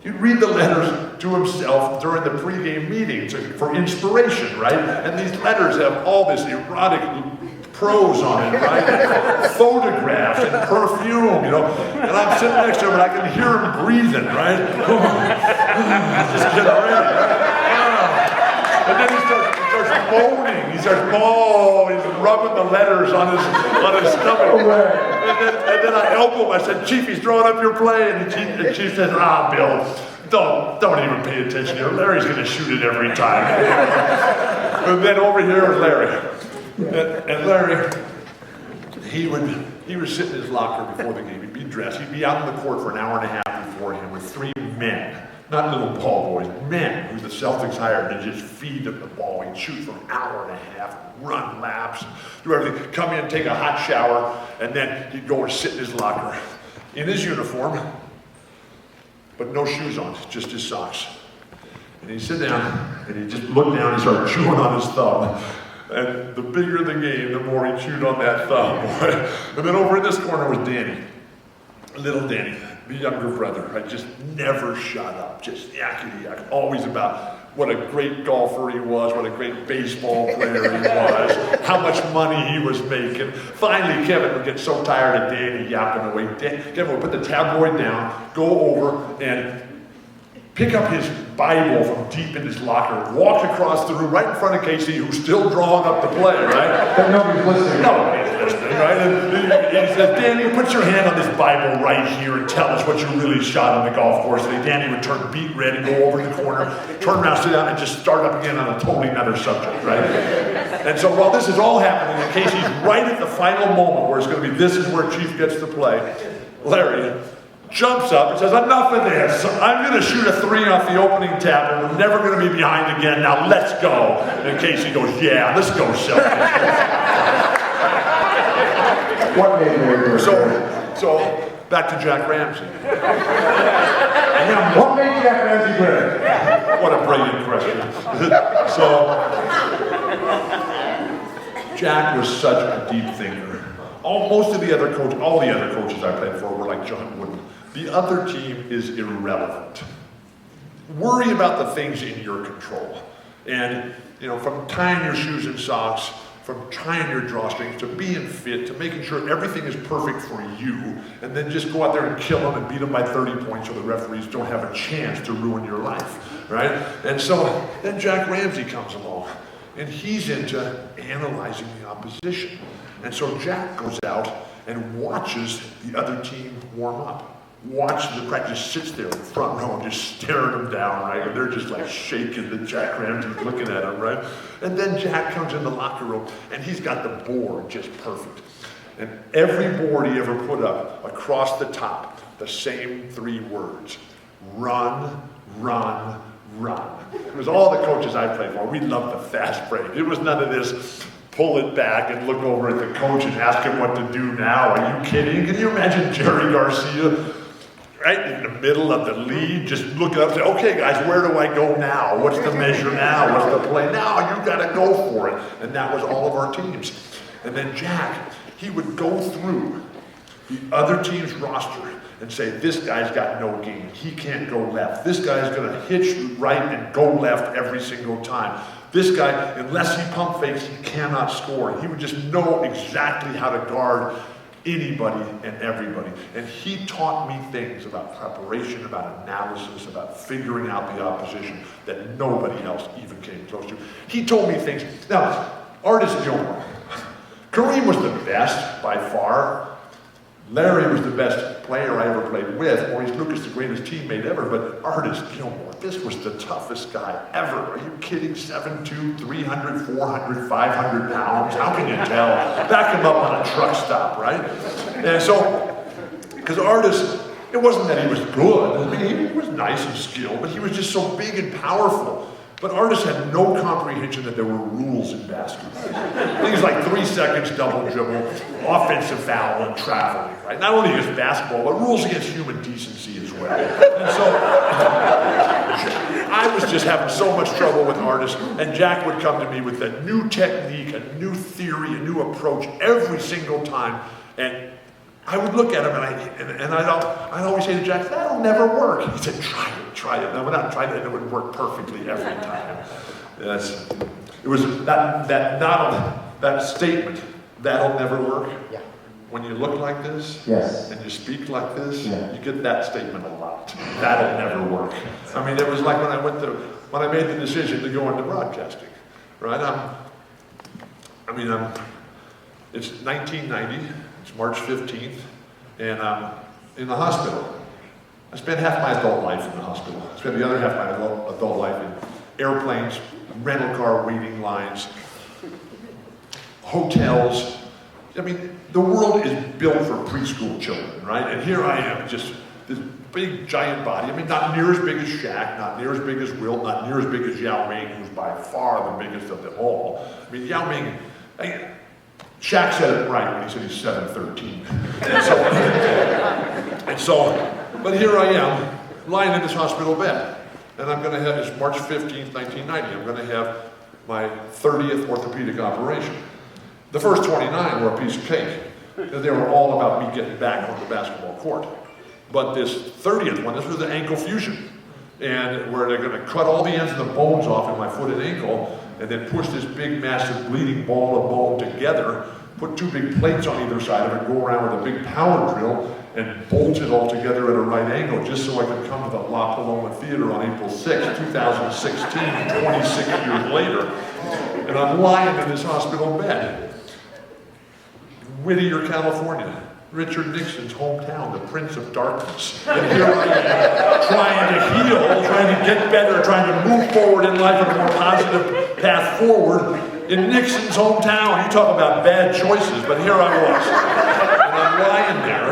He'd read the letters to himself during the pregame meetings for inspiration, right? And these letters have all this erotic prose on it, right? Photographs and perfume, And I'm sitting next to him and I can hear him breathing, right? Just getting ready, right? And then he starts moaning. He's rubbing the letters on his stomach. And then I elbow him. I said, Chief, he's drawing up your play. And Chief says, Bill, don't even pay attention here. Larry's going to shoot it every time. And then over here was Larry. And Larry, he would sit in his locker before the game. He'd be dressed. He'd be out on the court for an hour and a half beforehand with 3 men. Not little ball boys, men who the Celtics hired to just feed them the ball. He'd shoot for an hour and a half, run laps, do everything, come in, take a hot shower, and then he'd go and sit in his locker in his uniform, but no shoes on, just his socks. And he'd sit down, and he'd just look down and start chewing on his thumb. And the bigger the game, the more he chewed on that thumb. And then over in this corner was Danny, little Danny. The younger brother, I just never shut up, just yakety-yak, always about what a great golfer he was, what a great baseball player he was, how much money he was making. Finally, Kevin would get so tired of Danny yapping away. Kevin would put the tabloid down, go over and pick up his Bible from deep in his locker, walk across the room right in front of Casey, who's still drawing up the play, right? But nobody's listening. Nobody's listening, right? And he says, Danny, put your hand on this Bible right here and tell us what you really shot on the golf course today. Danny would turn beet red and go over to the corner, turn around, sit down, and just start up again on a totally another subject, right? And so while this is all happening, and Casey's right at the final moment where it's going to be, this is where Chief gets to play, Larry jumps up and says, enough of this. I'm going to shoot a 3 off the opening tap and we're never going to be behind again. Now let's go. And Casey goes, yeah, let's go, Celtics. What made Larry Bird? So back to Jack Ramsey. What made Jack Ramsey great? What a brilliant question. So Jack was such a deep thinker. All the other coaches I played for were like John Wooden. The other team is irrelevant. Worry about the things in your control. And, from tying your shoes and socks, from tying your drawstrings, to being fit, to making sure everything is perfect for you, and then just go out there and kill them and beat them by 30 points so the referees don't have a chance to ruin your life, right? And so then Jack Ramsey comes along, and he's into analyzing the opposition. And so Jack goes out and watches the other team warm up. Watches the practice, sits there in the front row and just staring them down, right? And they're just like shaking that Jack Ramsey's looking at him, right? And then Jack comes in the locker room and he's got the board just perfect. And every board he ever put up, across the top, the same 3 words: run, run, run. It was all the coaches I played for. We loved the fast break. It was none of this pull it back and look over at the coach and ask him what to do now. Are you kidding? Can you imagine Jerry Garcia right in the middle of the lead, just looking up and say, okay guys, where do I go now? What's the measure now? What's the play now? You gotta go for it. And that was all of our teams. And then Jack, he would go through the other team's roster and say, this guy's got no game. He can't go left. This guy's gonna hitch right and go left every single time. This guy, unless he pump fakes, he cannot score. He would just know exactly how to guard anybody and everybody. And he taught me things about preparation, about analysis, about figuring out the opposition that nobody else even came close to. He told me things. Now, Artis Gilmore. Kareem was the best by far. Larry was the best player I ever played with. Maurice Lucas, the greatest teammate ever. But Artis Gilmore, this was the toughest guy ever. Are you kidding? 7'2", 300, 400, 500 pounds. How can you tell? Back him up on a truck stop, right? And so, because Artis, it wasn't that he was good. I mean, he was nice and skilled, but he was just so big and powerful. But Artis had no comprehension that there were rules in basketball. Things like 3 seconds double dribble, offensive foul, and traveling, right? Not only just basketball, but rules against human decency as well. And so, I was just having so much trouble with Artis, and Jack would come to me with a new technique, a new theory, a new approach every single time. And I would look at him and I'd always say to Jack, that'll never work. He said, try it. And I went out and tried it, and it would work perfectly every time. It was that statement, that'll never work. Yeah. When you look like this, Yes. and you speak like this, Yeah. you get that statement a lot. That'll never work. I mean, it was like when I made the decision to go into broadcasting, right? It's 1990. It's March 15th, and I'm in the hospital. I spent half my adult life in the hospital. I spent the other half of my adult life in airplanes, rental car waiting lines, hotels. I mean, the world is built for preschool children, right? And here I am, just this big, giant body. I mean, not near as big as Shaq, not near as big as Wilt, not near as big as Yao Ming, who's by far the biggest of them all. I mean, Yao Ming, Shaq said it right when he said he's 7'13". But here I am, lying in this hospital bed. And I'm gonna have, it's March 15th, 1990, I'm gonna have my 30th orthopedic operation. The first 29 were a piece of cake. They were all about me getting back on the basketball court. But this 30th one, this was the ankle fusion. And where they're gonna cut all the ends of the bones off in my foot and ankle, and then push this big, massive, bleeding ball of bone together, put 2 big plates on either side of it, go around with a big power drill, and bolt it all together at a right angle, just so I could come to the La Paloma Theatre on April 6, 2016, 26 years later. And I'm lying in this hospital bed. Whittier, California. Richard Nixon's hometown, the Prince of Darkness. And here I am, trying to heal, trying to get better, trying to move forward in life on a more positive path forward in Nixon's hometown. You talk about bad choices, but here I was. And I'm lying there,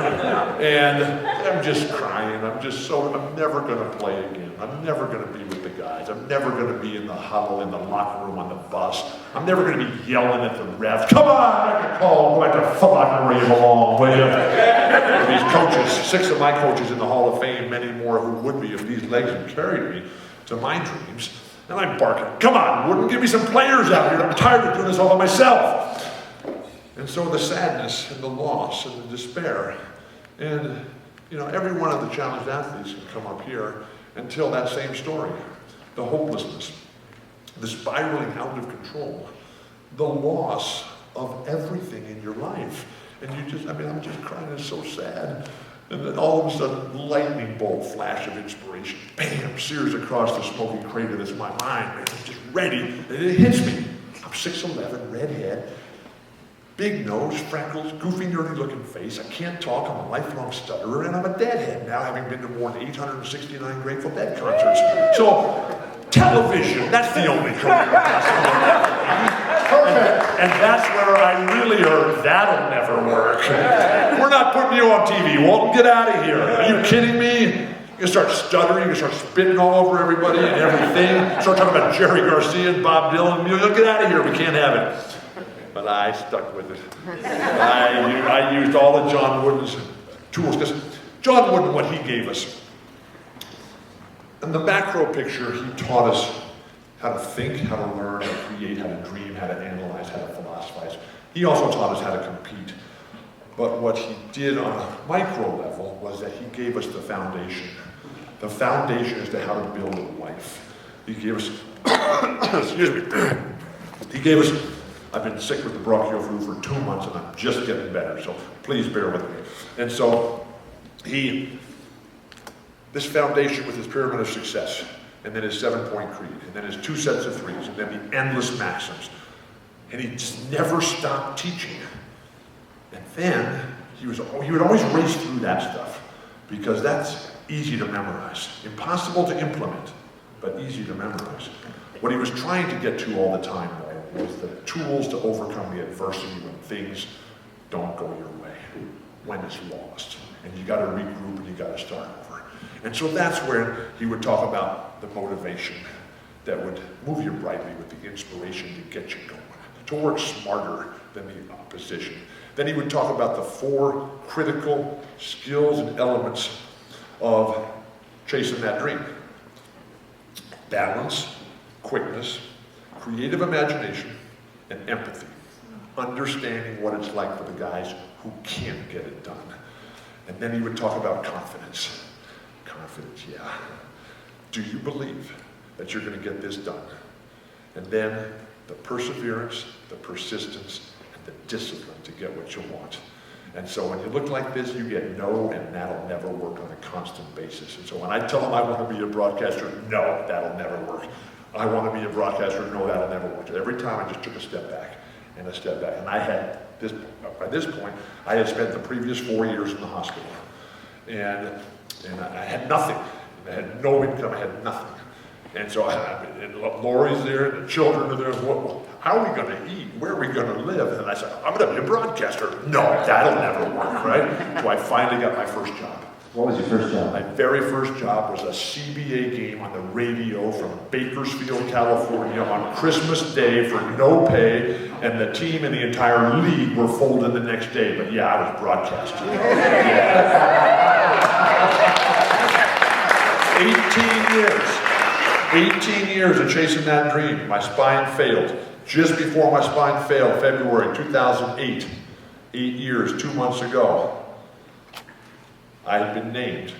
and I'm just crying. I'm never going to play again. I'm never going to be with the guys. I'm never going to be in the huddle, in the locker room, on the bus. I'm never going to be yelling at the ref. Come on, make a call. Go back to the Foot Locker where you belong, will you? These coaches, 6 of my coaches in the Hall of Fame, many more who would be if these legs had carried me to my dreams. And I'm barking, come on, Wooden, give me some players out here. I'm tired of doing this all by myself. And so the sadness and the loss and the despair, and every one of the challenged athletes can come up here and tell that same story. The hopelessness, the spiraling out of control, the loss of everything in your life. And I'm just crying, it's so sad. And then all of a sudden, lightning bolt flash of inspiration. Bam, sears across the smoky crater that's my mind. Man, it's just ready, and it hits me. I'm 6'11", redhead, big nose, freckles, goofy, nerdy-looking face. I can't talk, I'm a lifelong stutterer, and I'm a deadhead now, having been to more than 869 Grateful Dead concerts. So, television, that's the only career possible. And that's where I really heard, that'll never work. We're not putting you on TV, Walton, get out of here. Are you kidding me? You start stuttering, you start spitting all over everybody and everything. Start talking about Jerry Garcia and Bob Dylan. You'll get out of here, we can't have it. But I stuck with it. I used all of John Wooden's tools, because John Wooden, what he gave us. In the macro picture, he taught us how to think, how to learn, how to create, how to dream, how to analyze, how to philosophize. He also taught us how to compete. But what he did on a micro level was that he gave us the foundation. The foundation as to how to build a life. He gave us, excuse me, he gave us, I've been sick with the bronchial flu for 2 months and I'm just getting better, so please bear with me. And so this foundation with his pyramid of success, and then his 7-point creed, and then his 2 sets of 3s, and then the endless maxims. And he just never stopped teaching. And then he would always race through that stuff, because that's easy to memorize. Impossible to implement, but easy to memorize. What he was trying to get to all the time, though, was the tools to overcome the adversity when things don't go your way, when it's lost. And you got to regroup and you got to start over. And so that's where he would talk about the motivation that would move you brightly with the inspiration to get you going, to work smarter than the opposition. Then he would talk about the 4 critical skills and elements of chasing that dream. Balance, quickness, creative imagination, and empathy. Understanding what it's like for the guys who can't get it done. And then he would talk about confidence. Confidence, yeah. Do you believe that you're going to get this done? And then the perseverance, the persistence, and the discipline to get what you want. And so when you look like this, you get no, and that'll never work on a constant basis. And so when I tell them I want to be a broadcaster, no, that'll never work. I want to be a broadcaster, no, that'll never work. Every time I just took a step back and a step back. And I had this, by this point, I had spent the previous 4 years in the hospital. And I had nothing. I had no income, I had nothing. And so and Lori's there, and the children are there. How are we going to eat? Where are we going to live? And I said, I'm going to be a broadcaster. No, that'll never work, right? So I finally got my first job. What was your first job? My very first job was a CBA game on the radio from Bakersfield, California on Christmas Day for no pay, and the team and the entire league were folded the next day. But yeah, I was broadcasting. Yeah. 18 years of chasing that dream. My spine failed. Just before my spine failed, February 2008, 8 years, 2 months ago, I had been named.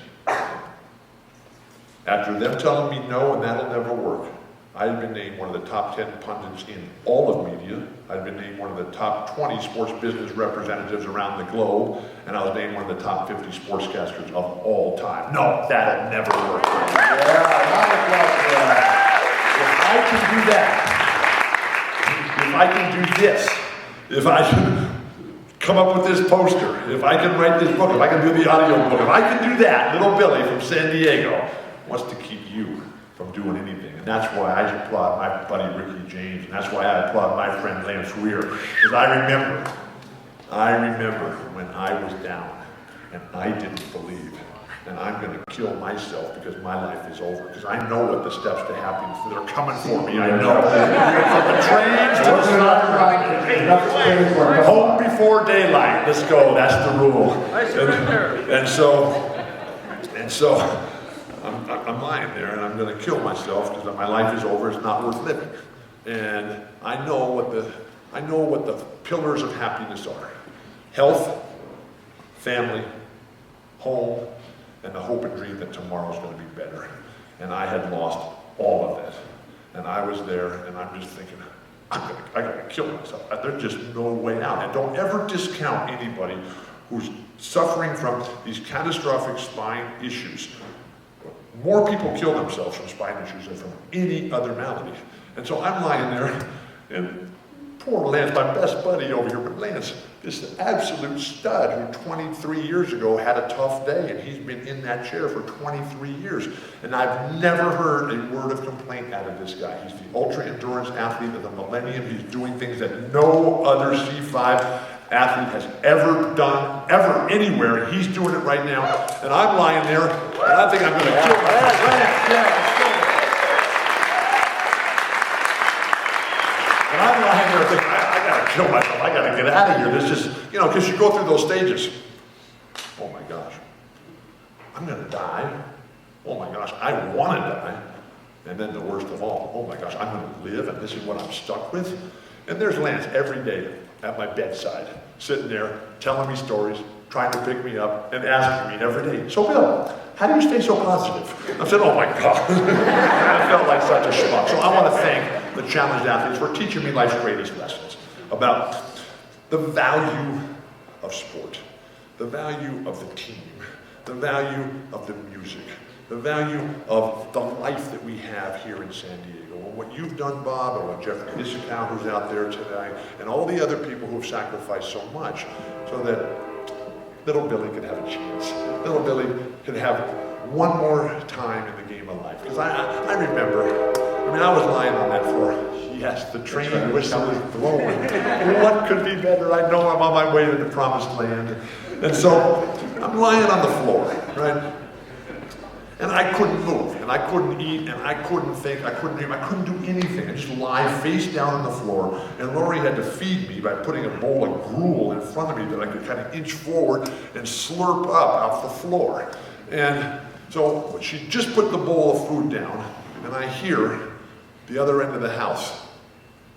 After them telling me no and that'll never work, I had been named one of the top 10 pundits in all of media. I'd been named one of the top 20 sports business representatives around the globe, and I was named one of the top 50 sportscasters of all time. No, that'll never work. If I can do that, if I can do this, if I can come up with this poster, if I can write this book, if I can do the audio book, if I can do that, little Billy from San Diego wants to keep you from doing anything. And that's why I applaud my buddy Ricky James, and that's why I applaud my friend Lance Weir, because I remember when I was down and I didn't believe, and I'm going to kill myself because my life is over, because I know what the steps to happiness, they're coming for me, I know. From the trains to the home before daylight, let's go, that's the rule. And so I'm lying there and I'm going to kill myself because my life is over, it's not worth living. And I know what the pillars of happiness are. Health, family, home, and the hope and dream that tomorrow's going to be better. And I had lost all of that. And I was there, and I'm just thinking, I gotta kill myself. There's just no way out. And don't ever discount anybody who's suffering from these catastrophic spine issues. More people kill themselves from spine issues than from any other malady. And so I'm lying there, and poor Lance, my best buddy over here, but Lance, this absolute stud who 23 years ago had a tough day, and he's been in that chair for 23 years. And I've never heard a word of complaint out of this guy. He's the ultra-endurance athlete of the millennium. He's doing things that no other C5 athlete has ever done, ever, anywhere. And he's doing it right now. And I'm lying there, and I think I'm going to kill myself. And I'm lying there thinking, I gotta kill myself, I gotta get out of here. This just, because you go through those stages. Oh my gosh. I'm gonna die. Oh my gosh, I wanna die. And then the worst of all, oh my gosh, I'm gonna live and this is what I'm stuck with. And there's Lance every day at my bedside, sitting there, telling me stories, trying to pick me up, and asking me every day, so Bill, how do you stay so positive? I said, oh my God. I felt like such a schmuck. So I want to thank the challenged athletes for teaching me life's greatest lessons about the value of sport, the value of the team, the value of the music, the value of the life that we have here in San Diego. And what you've done, Bob, and what Jeffrey Issacow, who's out there today, and all the other people who have sacrificed so much so that little Billy could have a chance. Little Billy could have one more time in the game of life. Because I remember, I was lying on that floor. Yes, the train whistle is blowing. What could be better? I know I'm on my way to the promised land. And so I'm lying on the floor, right? And I couldn't move, and I couldn't eat, and I couldn't think, I couldn't dream, I couldn't do anything. I just lie face down on the floor, and Lori had to feed me by putting a bowl of gruel in front of me that I could kind of inch forward and slurp up off the floor. And so she just put the bowl of food down, and I hear the other end of the house,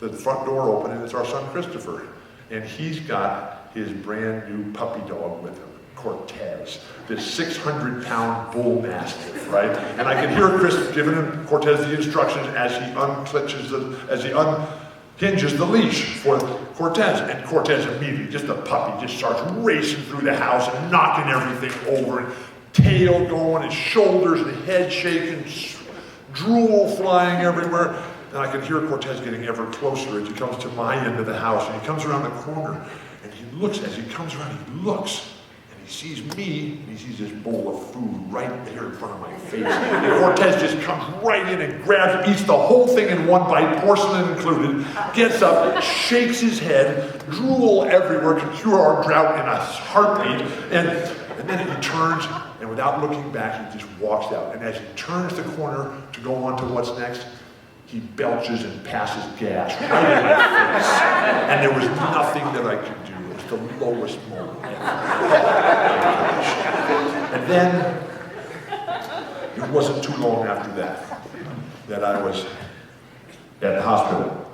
the front door open, and it's our son Christopher. And he's got his brand new puppy dog with him, Cortez, this 600-pound bull mastiff, right? And I can hear Chris giving him Cortez the instructions as he unhinges the leash for Cortez. And Cortez immediately, just the puppy, just starts racing through the house and knocking everything over, and tail going, and shoulders and head shaking, drool flying everywhere. And I can hear Cortez getting ever closer as he comes to my end of the house. And he comes around the corner, and he looks, as he comes around, he looks, and he sees me, and he sees this bowl of food right there in front of my face. And Cortez just comes right in and grabs, eats the whole thing in one bite, porcelain included, gets up, shakes his head, drool everywhere, can cure our drought in a heartbeat, and then he turns, and without looking back, he just walks out. And as he turns the corner to go on to what's next, he belches and passes gas right in my face. And there was nothing that I could do. It was the lowest moment. And then, it wasn't too long after that I was at the hospital,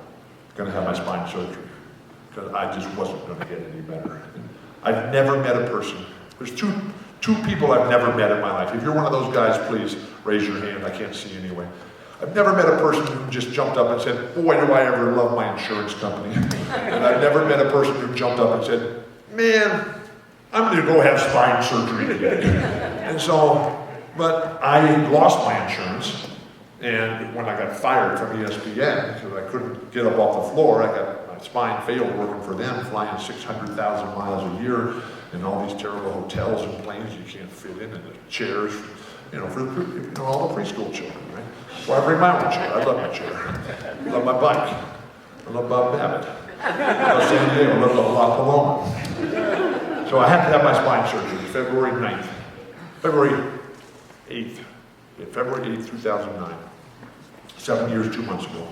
gonna have my spine surgery, because I just wasn't gonna get any better. I've never met a person, there's two people I've never met in my life. If you're one of those guys, please raise your hand. I can't see anyway. I've never met a person who just jumped up and said, boy, do I ever love my insurance company. And I've never met a person who jumped up and said, man, I'm going to go have spine surgery today. And so, but I lost my insurance. And when I got fired from ESPN, because I couldn't get up off the floor, my spine failed working for them, flying 600,000 miles a year in all these terrible hotels and planes you can't fit in, and the chairs, for all the preschool children, right? So I bring my own chair. I love my chair. I love my bike. I love Bob Babbitt. I love San Diego. I love La Paloma. So I had to have my spine surgery February 8th, 2009. 7 years, 2 months ago.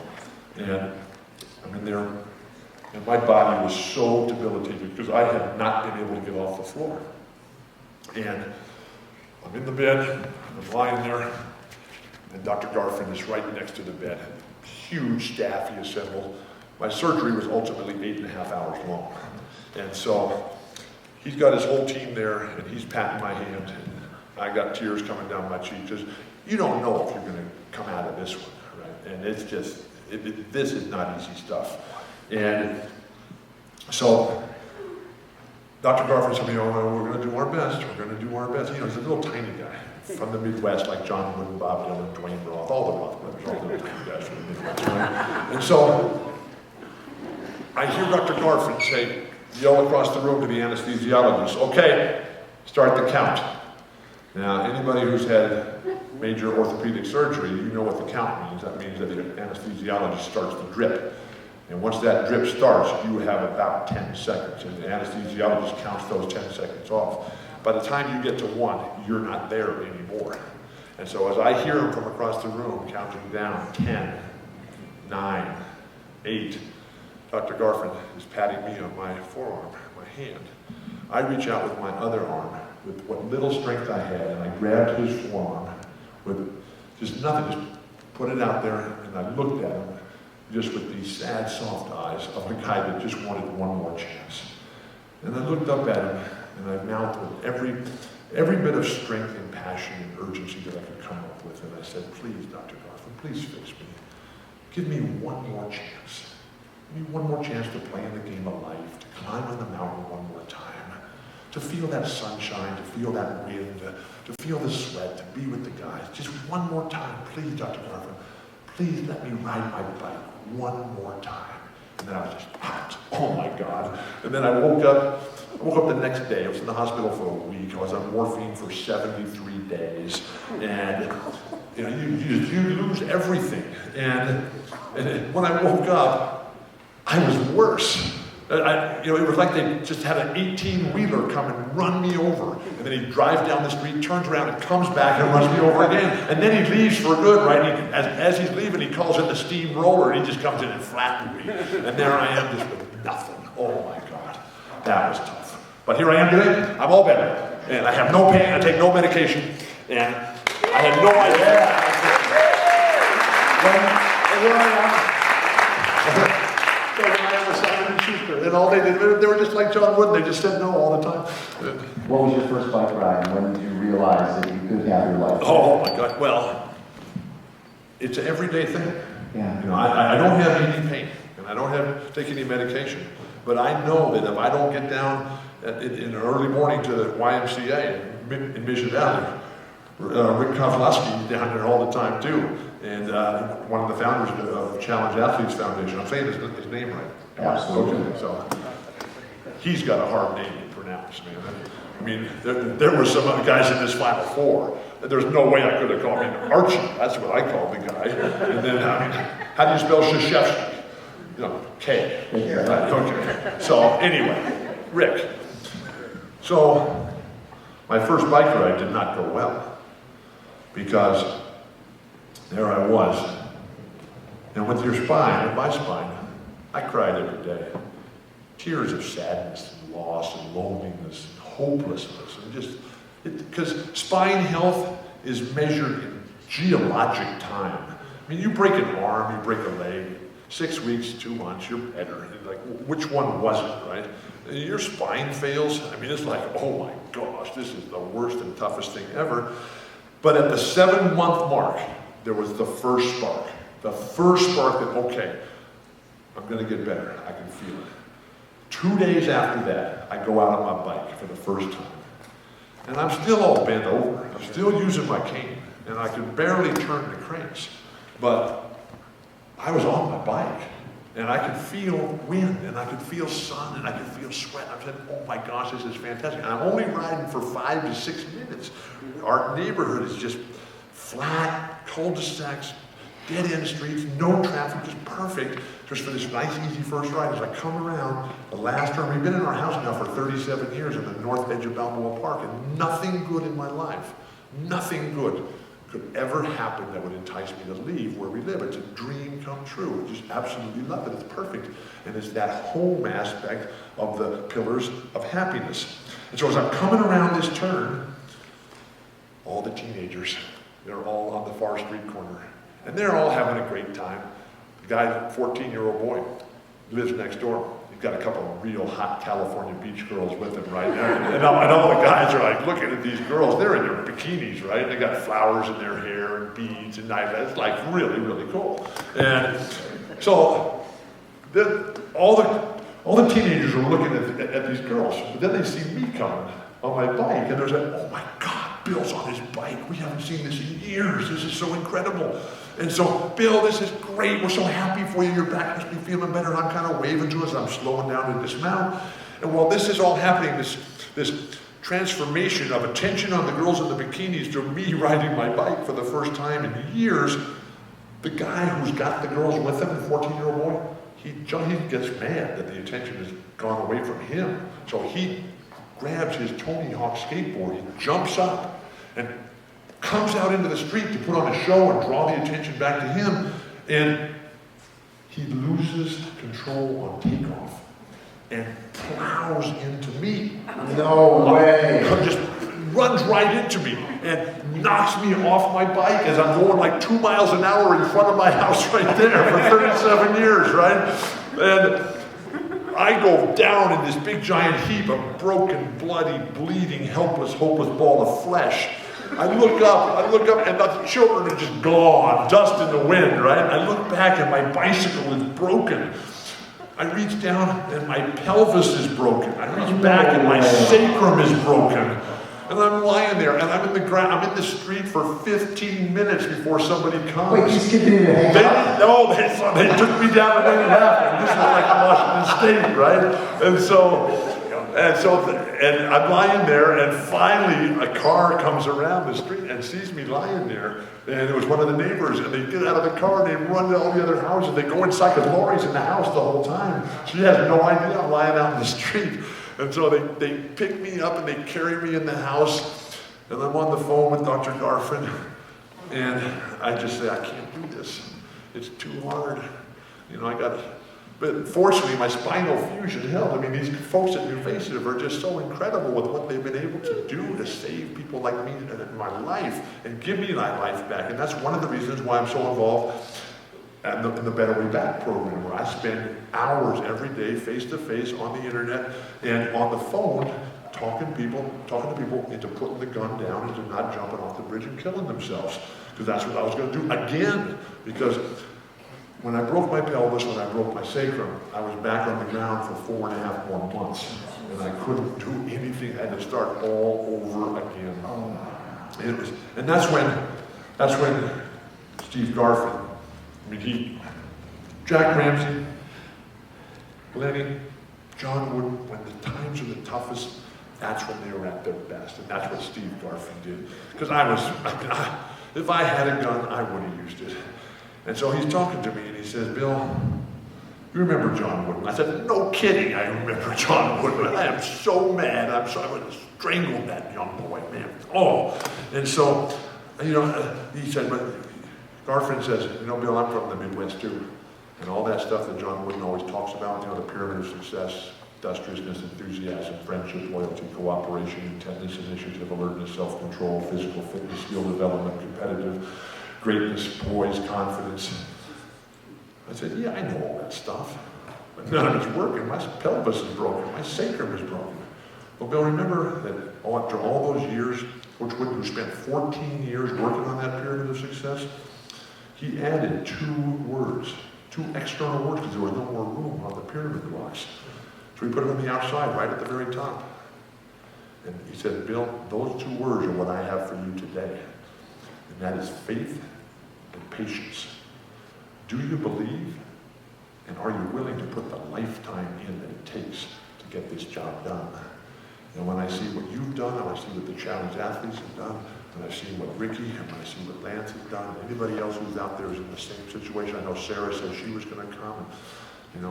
And I'm in there, and my body was so debilitated because I had not been able to get off the floor. And I'm in the bed, I'm lying there, and Dr. Garfin is right next to the bed. Huge staff he assembled. My surgery was ultimately 8.5 hours long. And so he's got his whole team there, and he's patting my hand, and I got tears coming down my cheek, because you don't know if you're going to come out of this one, right? And it's just, this is not easy stuff. And so Dr. Garfin said, we're going to do our best. We're going to do our best. He's a little tiny guy from the Midwest, like John Wooden, Bob Dylan, Dwayne Roth, all the Roth brothers, all the little tiny guys from the Midwest. Right? And so I hear Dr. Garfin yell across the room to the anesthesiologist, okay, start the count. Now, anybody who's had major orthopedic surgery, you know what the count means. That means that the anesthesiologist starts the drip. And once that drip starts, you have about 10 seconds, and the anesthesiologist counts those 10 seconds off. By the time you get to 1, you're not there anymore. And so as I hear him from across the room counting down, 10, 9, 8, Dr. Garfin is patting me on my forearm, my hand. I reach out with my other arm with what little strength I had, and I grabbed his forearm with just nothing, just put it out there, and I looked at him just with these sad, soft eyes of a guy that just wanted one more chance. And I looked up at him, and I mouthed with every bit of strength and passion and urgency that I could come up with, and I said, please, Dr. Garfield, please fix me. Give me one more chance. Give me one more chance to play in the game of life, to climb on the mountain one more time, to feel that sunshine, to feel that wind, to feel the sweat, to be with the guys. Just one more time, please, Dr. Garfield. Please let me ride my bike one more time. And then I was just out. Oh my God. And then I woke up the next day. I was in the hospital for a week. I was on morphine for 73 days. And you lose everything. And when I woke up, I was worse. It was like they just had an 18-wheeler come and run me over. And then he drives down the street, turns around, and comes back and runs me over again. And then he leaves for good, right? As he's leaving, he calls in the steamroller, and he just comes in and flattens me. And there I am just with nothing. Oh my God, that was tough. But here I am today. I'm all better. And I have no pain, I take no medication. And I had no idea. And all they did, they were just like John Wooden, they just said no all the time. What was your first bike ride, and when did you realize that you could have your life? Oh my God, well, it's an everyday thing. Yeah. I don't have any pain, and I don't have to take any medication, but I know that if I don't get down in the early morning to the YMCA in Mission Valley, Rick Kozlowski down there all the time too, and one of the founders of Challenge Athletes Foundation. I'm saying his name right. Absolutely. So he's got a hard name to pronounce, man. I mean, there were some other guys in this Final Four. There's no way I could have called him Archie. That's what I called the guy. And then, how do you spell Krzyzewski? K. Right, okay. So anyway, Rick. So my first bike ride did not go well because there I was. And with your spine, with my spine, I cried every day. Tears of sadness and loss and loneliness and hopelessness. And because spine health is measured in geologic time. I mean, you break an arm, you break a leg, 6 weeks, 2 months, you're better. And like, which one wasn't, right? And your spine fails, I mean, it's like, oh my gosh, this is the worst and toughest thing ever. But at the 7-month mark, there was the first spark. The first spark that, okay, I'm gonna get better, I can feel it. 2 days after that, I go out on my bike for the first time. And I'm still all bent over. I'm still using my cane, and I can barely turn the cranks. But I was on my bike, and I could feel wind, and I could feel sun, and I could feel sweat. I said, oh my gosh, this is fantastic. And I'm only riding for 5 to 6 minutes. Our neighborhood is just flat, cul-de-sacs, dead-end streets, no traffic, just perfect, just for this nice, easy first ride. As I come around the last turn, we've been in our house now for 37 years on the north edge of Balboa Park, and nothing good in my life, nothing good could ever happen that would entice me to leave where we live. It's a dream come true. I just absolutely love it. It's perfect. And it's that home aspect of the pillars of happiness. And so as I'm coming around this turn, all the teenagers, they're all on the far street corner. And they're all having a great time. The guy, 14-year-old boy, lives next door. He's got a couple of real hot California beach girls with him right now. And all the guys are like looking at these girls. They're in their bikinis, right? They got flowers in their hair and beads and knives. It's like really, really cool. And so all the teenagers are looking at these girls. But then they see me coming on my bike, and they're like, oh my God, Bill's on his bike. We haven't seen this in years. This is so incredible. And so, Bill, this is great. We're so happy for you. Your back must be feeling better. I'm kind of waving to us. I'm slowing down to dismount. And while this is all happening, this transformation of attention on the girls in the bikinis to me riding my bike for the first time in years, the guy who's got the girls with him, the 14-year-old boy, he gets mad that the attention has gone away from him. So he grabs his Tony Hawk skateboard, he jumps up, and comes out into the street to put on a show and draw the attention back to him, and he loses control on takeoff and plows into me. No way. Just runs right into me and knocks me off my bike as I'm going like 2 miles an hour in front of my house right there for 37 years, right? And I go down in this big giant heap of broken, bloody, bleeding, helpless, hopeless ball of flesh. I look up, and the children are just gone, dust in the wind, right? I look back and my bicycle is broken. I reach down and my pelvis is broken. I reach back and my sacrum is broken. And I'm lying there, and I'm in the ground. I'm in the street for 15 minutes before somebody comes. Wait, these kids didn't even hang out? No, they took me down and they left. And this was like Washington State, right? And I'm lying there, and finally a car comes around the street and sees me lying there. And it was one of the neighbors, and they get out of the car and they run to all the other houses. They go inside because Lori's in the house the whole time. She has no idea I'm lying out in the street. And so they pick me up and they carry me in the house. And I'm on the phone with Dr. Gefrom. And I just say, I can't do this. It's too hard. You know, I got to. But fortunately, my spinal fusion helped. I mean, these folks at Nuvasive are just so incredible with what they've been able to do to save people like me in my life and give me my life back. And that's one of the reasons why I'm so involved in the Better Way Back program, where I spend hours every day face-to-face on the internet and on the phone talking to people into putting the gun down and to not jumping off the bridge and killing themselves. Because that's what I was going to do again. Because when I broke my pelvis, when I broke my sacrum, I was back on the ground for 4.5 more months. And I couldn't do anything. I had to start all over again. And that's when Steve Gefrom, Jack Ramsey, Lenny, John Wooden, when the times are the toughest, that's when they were at their best. And that's what Steve Gefrom did. Because if I had a gun, I would have used it. And so he's talking to me and he says, Bill, you remember John Wooden? I said, no kidding, I remember John Wooden. I am so mad. I would have strangled that young boy, man. Oh, and so, he said, but Gefrom says, Bill, I'm from the Midwest too. And all that stuff that John Wooden always talks about, the pyramid of success, industriousness, enthusiasm, friendship, loyalty, cooperation, intentness, initiative, alertness, self-control, physical fitness, skill development, competitive, greatness, poise, confidence. I said, yeah, I know all that stuff. But none of it's working. My pelvis is broken. My sacrum is broken. Well, Bill, remember that after all those years, Coach Wooden, who spent 14 years working on that pyramid of success, he added 2 words, 2 external words, because there was no more room on the pyramid blocks. So he put them on the outside, right at the very top. And he said, Bill, those 2 words are what I have for you today. And that is faith and patience. Do you believe? And are you willing to put the lifetime in that it takes to get this job done? And when I see what you've done, and I see what the challenge athletes have done, and I've seen what Ricky, and when I see what Lance has done, and anybody else who's out there is in the same situation. I know Sarah said she was going to come. And,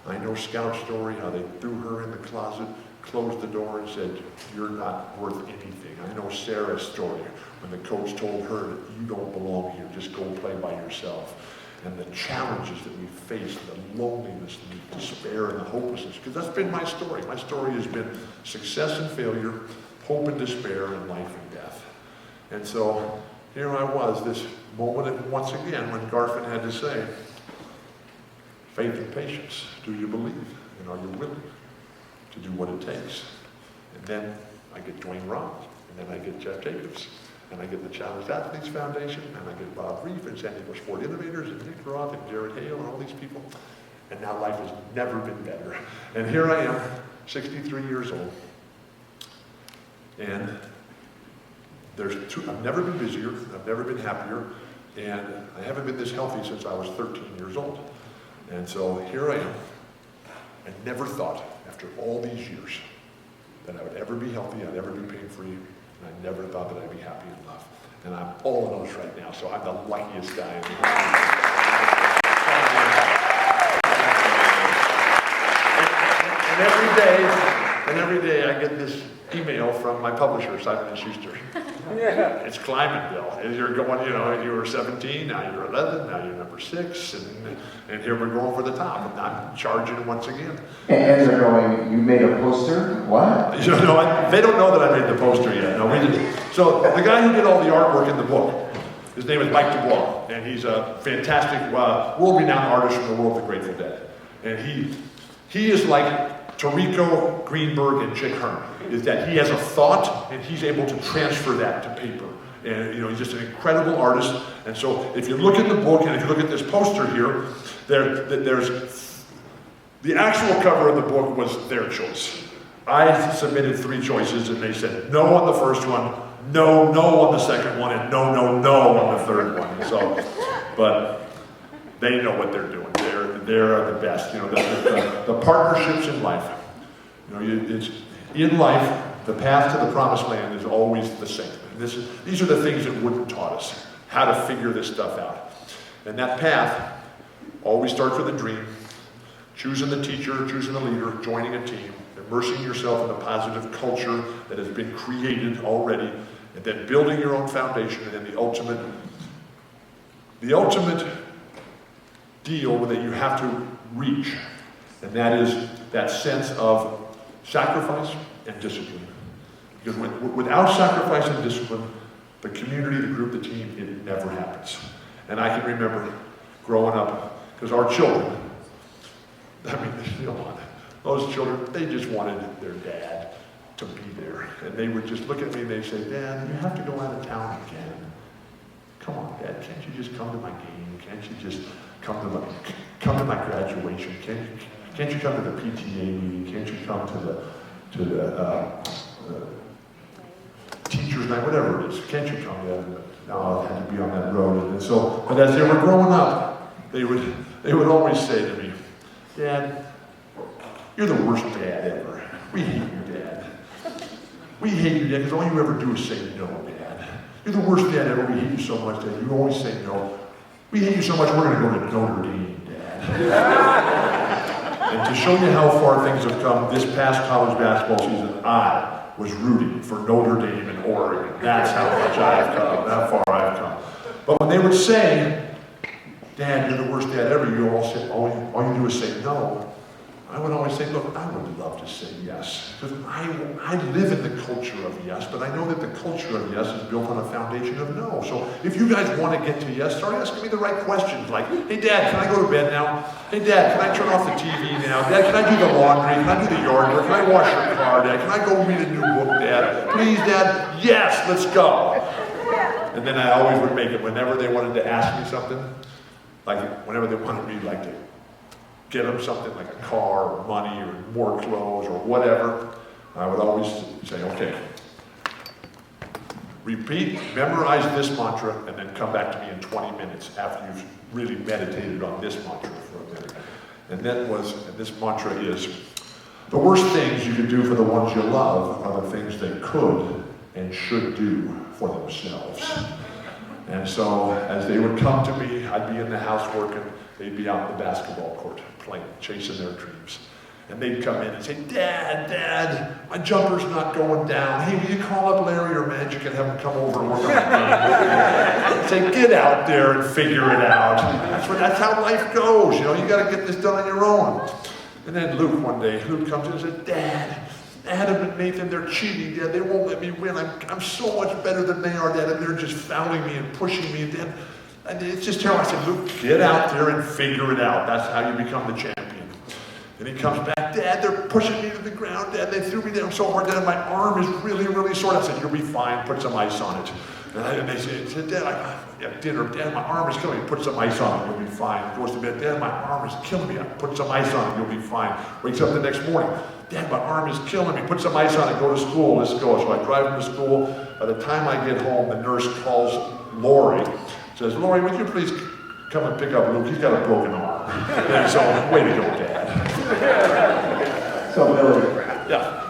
I know Scout's story, how they threw her in the closet, closed the door, and said, you're not worth anything. I know Sarah's story, when the coach told her that you don't belong here, just go play by yourself. And the challenges that we face, the loneliness, the despair, and the hopelessness, because that's been my story. My story has been success and failure, hope and despair, and life and death. And so here I was, this moment once again when Gefrom had to say, faith and patience, do you believe? And are you willing to do what it takes? And then I get Dwayne Ross, and then I get Jeff Jacobs, and I get the Challenged Athletes Foundation, and I get Bob Reef and San Diego Sport Innovators, and Nick Roth, and Jared Hale, and all these people. And now life has never been better. And here I am, 63 years old. And I've never been busier, I've never been happier, and I haven't been this healthy since I was 13 years old. And so here I am. I never thought, after all these years, that I would ever be healthy, I'd ever be pain-free, and I never thought that I'd be happy in love. And I'm all of those right now, so I'm the luckiest guy in the world. And And every day I get this email from my publisher, Simon & Schuster. It's climbing, Bill. And you're going, you were 17, now you're 11, now you're number 6, and here we're going for the top. And I'm charging once again. And they're going, you made a poster? What? They don't know that I made the poster yet. No, we didn't. So the guy who did all the artwork in the book, his name is Mike Dubois, and he's a fantastic, world-renowned artist from the world of the Grateful Dead. And he is like Tarico, Greenberg, and Chick Hearn, is that he has a thought and he's able to transfer that to paper. And he's just an incredible artist. And so if you look at the book and if you look at this poster here, there's the actual cover of the book was their choice. I submitted 3 choices and they said no on the first one, no on the second one, and no on the third one. So, but they know what they're doing. They're the best. The partnerships in life. It's in life. The path to the promised land is always the same. These are the things that Wooden taught us, how to figure this stuff out. And that path always starts with a dream, choosing the teacher, choosing the leader, joining a team, immersing yourself in a positive culture that has been created already, and then building your own foundation, and then the ultimate deal that you have to reach, and that is that sense of sacrifice and discipline. Because without sacrifice and discipline, the community, the group, the team, it never happens. And I can remember growing up, because our children, those children, they just wanted their dad to be there. And they would just look at me and they'd say, Dad, you have to go out of town again. Come on, Dad, can't you just come to my game? Can't you just come to my graduation? Can't you come to the PTA meeting? Can't you come to the teacher's night, whatever it is? Can't you come to that? No, I had to be on that road. And so, but as they were growing up, they would always say to me, Dad, you're the worst dad ever. We hate you, Dad. We hate you, Dad, because all you ever do is say no, Dad. You're the worst dad ever. We hate you so much, Dad. You always say no. We hate you so much, we're going to go to Notre Dame, Dad. And to show you how far things have come, this past college basketball season, I was rooting for Notre Dame in Oregon. That's how much I've come, that far I've come. But when they would say, Dad, you're the worst dad ever, all you do is say no, I would always say, look, I would love to say yes. Because I live in the culture of yes, but I know that the culture of yes is built on a foundation of no. So if you guys want to get to yes, start asking me the right questions. Like, hey, Dad, can I go to bed now? Hey, Dad, can I turn off the TV now? Dad, can I do the laundry? Can I do the yard work? Can I wash your car, Dad? Can I go read a new book, Dad? Please, Dad? Yes, let's go. And then I always would make it whenever they wanted to ask me something, like whenever they wanted me to get them something like a car or money or more clothes or whatever, I would always say, okay, repeat, memorize this mantra, and then come back to me in 20 minutes after you've really meditated on this mantra for a minute. And this mantra is, the worst things you can do for the ones you love are the things they could and should do for themselves. And so as they would come to me, I'd be in the house working, they'd be out in the basketball court playing, chasing their dreams. And they'd come in and say, Dad, my jumper's not going down. Hey, will you call up Larry or Magic and have him come over and work on the game? Say, get out there and figure it out. That's how life goes. You got to get this done on your own. And then one day, Luke comes in and says, Dad, Adam and Nathan, they're cheating, Dad. They won't let me win. I'm so much better than they are, Dad, and they're just fouling me and pushing me, Dad. And it's just terrible. I said, Luke, get out there and figure it out. That's how you become the champion. And he comes back, Dad, they're pushing me to the ground, Dad. They threw me down so hard, Dad, my arm is really, really sore. I said, you'll be fine. Put some ice on it. And they said, Dad, I have dinner. Dad, my arm is killing me. Put some ice on it. You'll be fine. Goes to bed. Dad, my arm is killing me. I put some ice on it. You'll be fine. Wakes up the next morning. Dad, my arm is killing me. Put some ice on it. Go to school. Let's go. So I drive him to school. By the time I get home, the nurse calls Lori. Says, Lori, would you please come and pick up Luke? He's got a broken arm. And so, way to go, Dad. So, Billy, Yeah.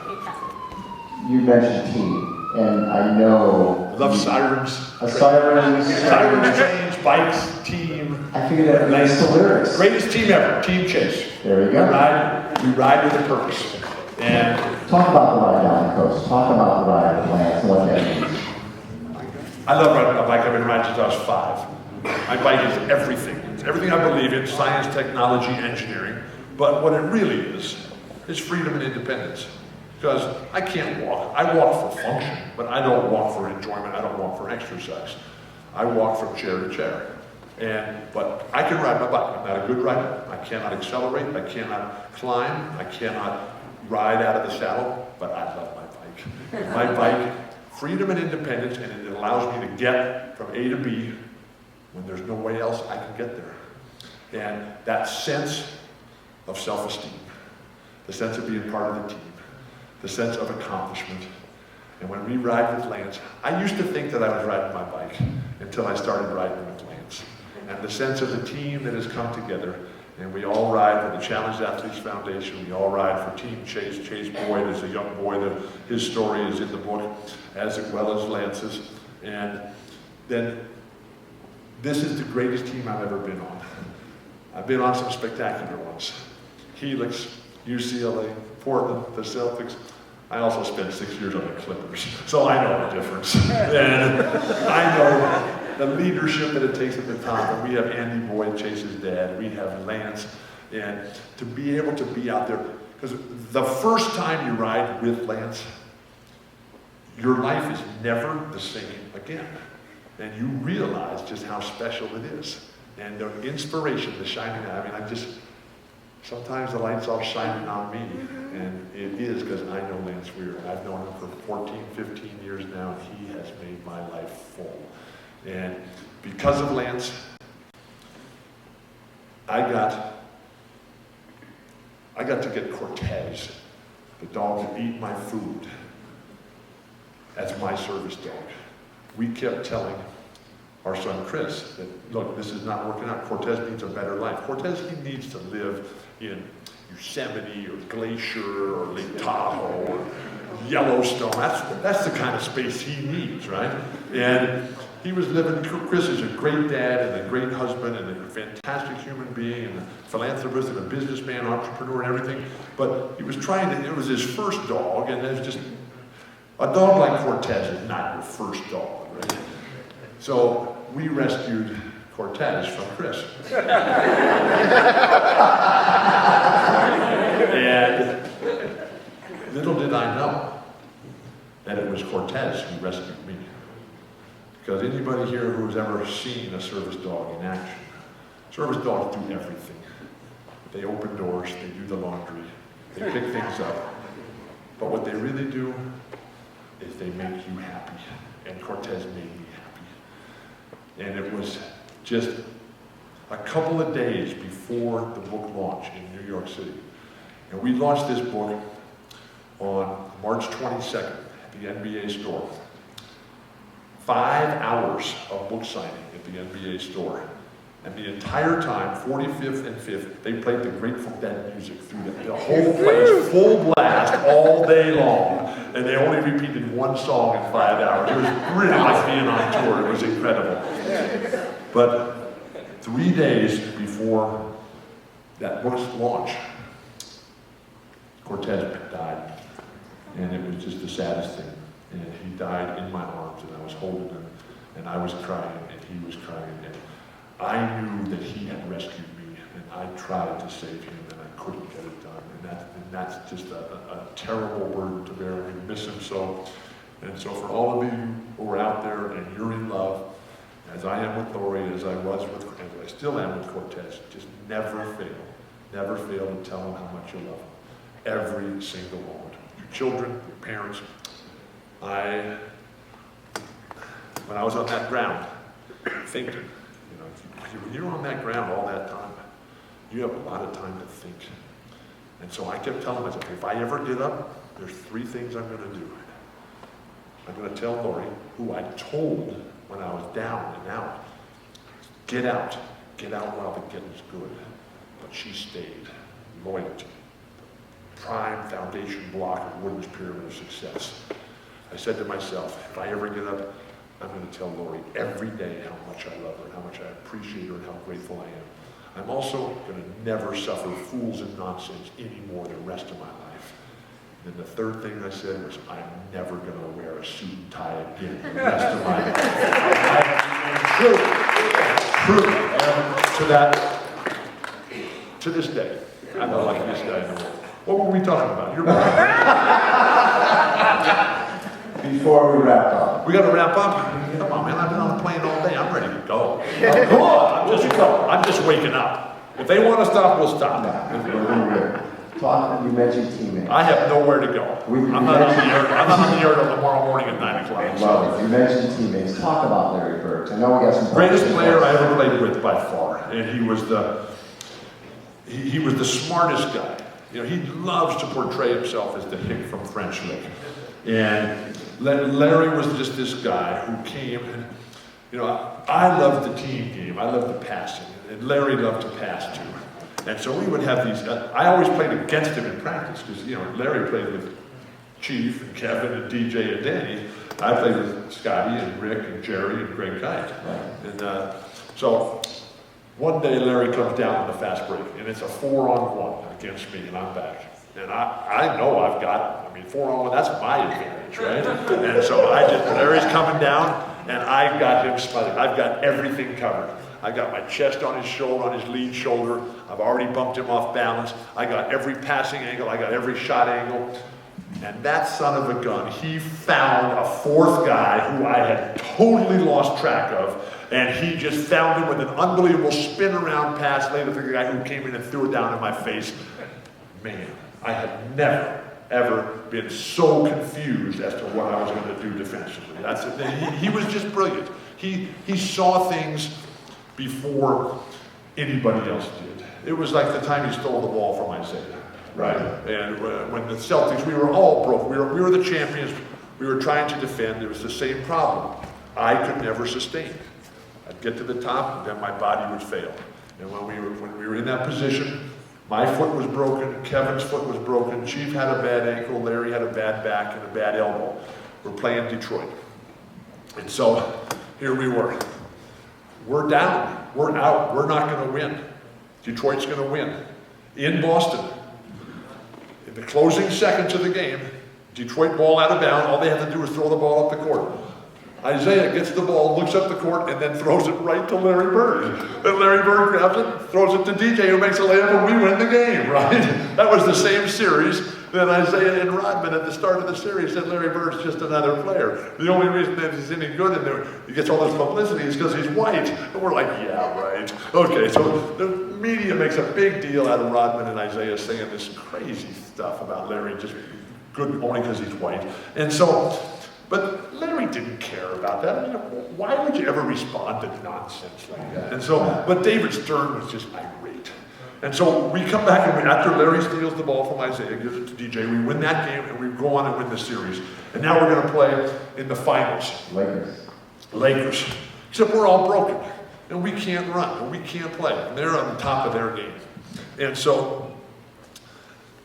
you mentioned team, and I know... Love sirens. Sirens, trains, bikes, team. I figured that relates to lyrics. Greatest team ever, Team Chase. There you go. We ride with a purpose. And Talk about the ride down the coast. Talk about the ride with Lance and what that means. I love riding my bike. I've been riding since I was 5. My bike is everything. It's everything I believe in, science, technology, engineering. But what it really is freedom and independence. Because I can't walk. I walk for function, but I don't walk for enjoyment. I don't walk for exercise. I walk from chair to chair. But I can ride my bike. I'm not a good rider. I cannot accelerate. I cannot climb. I cannot ride out of the saddle, but I love my bike. My bike, freedom and independence, and it allows me to get from A to B when there's no way else I can get there. And that sense of self-esteem, the sense of being part of the team, the sense of accomplishment. And when we ride with Lance, I used to think that I was riding my bike until I started riding with Lance. And the sense of the team that has come together, and we all ride for the Challenged Athletes Foundation, we all ride for Team Chase. Chase Boyd is a young boy that his story is in the book, as well as Lance's. And then this is the greatest team I've ever been on. I've been on some spectacular ones. Helix, UCLA, Portland, the Celtics. I also spent 6 years on the Clippers, so I know the difference. And I know the leadership that it takes at the top. And we have Andy Boyd, Chase's dad. We have Lance. And to be able to be out there, because the first time you ride with Lance, your life is never the same again. And you realize just how special it is. And the inspiration, the shining eye. I mean, sometimes the light's all shining on me. And it is because I know Lance Weir. I've known him for 14, 15 years now, and he has made my life full. And because of Lance, I got to get Cortez, the dog that eat my food, as my service dog. We kept telling our son Chris that, look, this is not working out. Cortez needs a better life. Cortez, he needs to live in Yosemite or Glacier or Lake Tahoe or Yellowstone. That's the kind of space he needs, right? And he was living, Chris is a great dad and a great husband and a fantastic human being and a philanthropist and a businessman, entrepreneur and everything. But he was it was his first dog, and it's just, a dog like Cortez is not your first dog, right? So we rescued Cortez from Chris. And little did I know that it was Cortez who rescued me. Because anybody here who's ever seen a service dog in action, service dogs do everything. They open doors, they do the laundry, they pick things up. But what they really do is they make you happy. And Cortez made me happy. And it was just a couple of days before the book launch in New York City. And we launched this book on March 22nd at the NBA store. 5 hours of book signing at the NBA store. And the entire time, 45th and 5th, they played the Grateful Dead music through the whole place, full blast, all day long. And they only repeated one song in 5 hours. It was really like being on tour. It was incredible. But 3 days before that book's launch, Cortez died. And it was just the saddest thing. And he died in my arms, and I was holding him, and I was crying, and he was crying, and I knew that he had rescued me, and I tried to save him, and I couldn't get it done, and that's just a terrible burden to bear. We miss him so, and so for all of you who are out there and you're in love, as I am with Lori, as I was with, as I still am with Cortez, just never fail to tell him how much you love him, every single moment. Your children, your parents. When I was on that ground, thinking, when you're on that ground all that time, you have a lot of time to think. And so I kept telling myself, if I ever get up, there's 3 things I'm going to do. I'm going to tell Lori, who I told when I was down and out, get out while the getting's good. But she stayed. Loyalty. Prime foundation block of Woodman's Pyramid of Success. I said to myself, if I ever get up, I'm going to tell Lori every day how much I love her, and how much I appreciate her, and how grateful I am. I'm also going to never suffer fools and nonsense anymore the rest of my life. And the third thing I said was, I'm never going to wear a suit and tie again the rest of my life. True. And to this day, I'm the luckiest guy in the world. What were we talking about? You're Before we wrap up. We got to wrap up. Come on, man. I've been on the plane all day. I'm ready to go. Cool. I'm just waking up. If they want to stop, we'll stop. Talk, you mentioned teammates. I have nowhere to go. I'm not on the air till tomorrow morning at 9 o'clock. Well, you mentioned teammates. Talk about Larry Bird. I know we got some Greatest player I ever played with by far, and he was the smartest guy. You know, he loves to portray himself as the hick from French Lick. And Larry was just this guy who came and, you know, I loved the team game. I loved the passing, and Larry loved to pass too. And so we would have these, I always played against him in practice because, you know, Larry played with Chief and Kevin and DJ and Danny. I played with Scotty and Rick and Jerry and Greg Kite. And so one day Larry comes down on the fast break and it's a 4-on-1 against me and I'm back. And I know I've got, 4-on-1, that's my advantage, right? And so Larry's coming down and I got him spotted. I've got everything covered. I got my chest on his shoulder, on his lead shoulder. I've already bumped him off balance. I got every passing angle. I got every shot angle. And that son of a gun, he found a fourth guy who I had totally lost track of. And he just found him with an unbelievable spin around pass later to the guy who came in and threw it down in my face. Man, I had never, ever been so confused as to what I was going to do defensively. That's it. He was just brilliant. He saw things before anybody else did. It was like the time he stole the ball from Isaiah, right? And when the Celtics, we were all broke. We were the champions. We were trying to defend. It was the same problem. I could never sustain. I'd get to the top, and then my body would fail. And when we were in that position, my foot was broken, Kevin's foot was broken, Chief had a bad ankle, Larry had a bad back and a bad elbow. We're playing Detroit. And so here we were. We're down, we're out, we're not going to win. Detroit's going to win. In Boston, in the closing seconds of the game, Detroit ball out of bounds, all they have to do is throw the ball up the court. Isaiah gets the ball, looks up the court, and then throws it right to Larry Bird. And Larry Bird grabs it, throws it to DJ, who makes a layup, and we win the game, right? That was the same series that Isaiah and Rodman at the start of the series said Larry Bird's just another player. The only reason that he's any good in there, he gets all this publicity is because he's white. And we're like, yeah, right. Okay, so the media makes a big deal out of Rodman and Isaiah saying this crazy stuff about Larry just good only because he's white. And so, but Larry didn't care about that. Why would you ever respond to nonsense like that? And so, but David Stern was just irate. And so we come back and after Larry steals the ball from Isaiah, gives it to DJ, we win that game and we go on and win the series. And now we're going to play in the finals. Lakers. Except we're all broken. And we can't run and we can't play. And they're on the top of their game. And so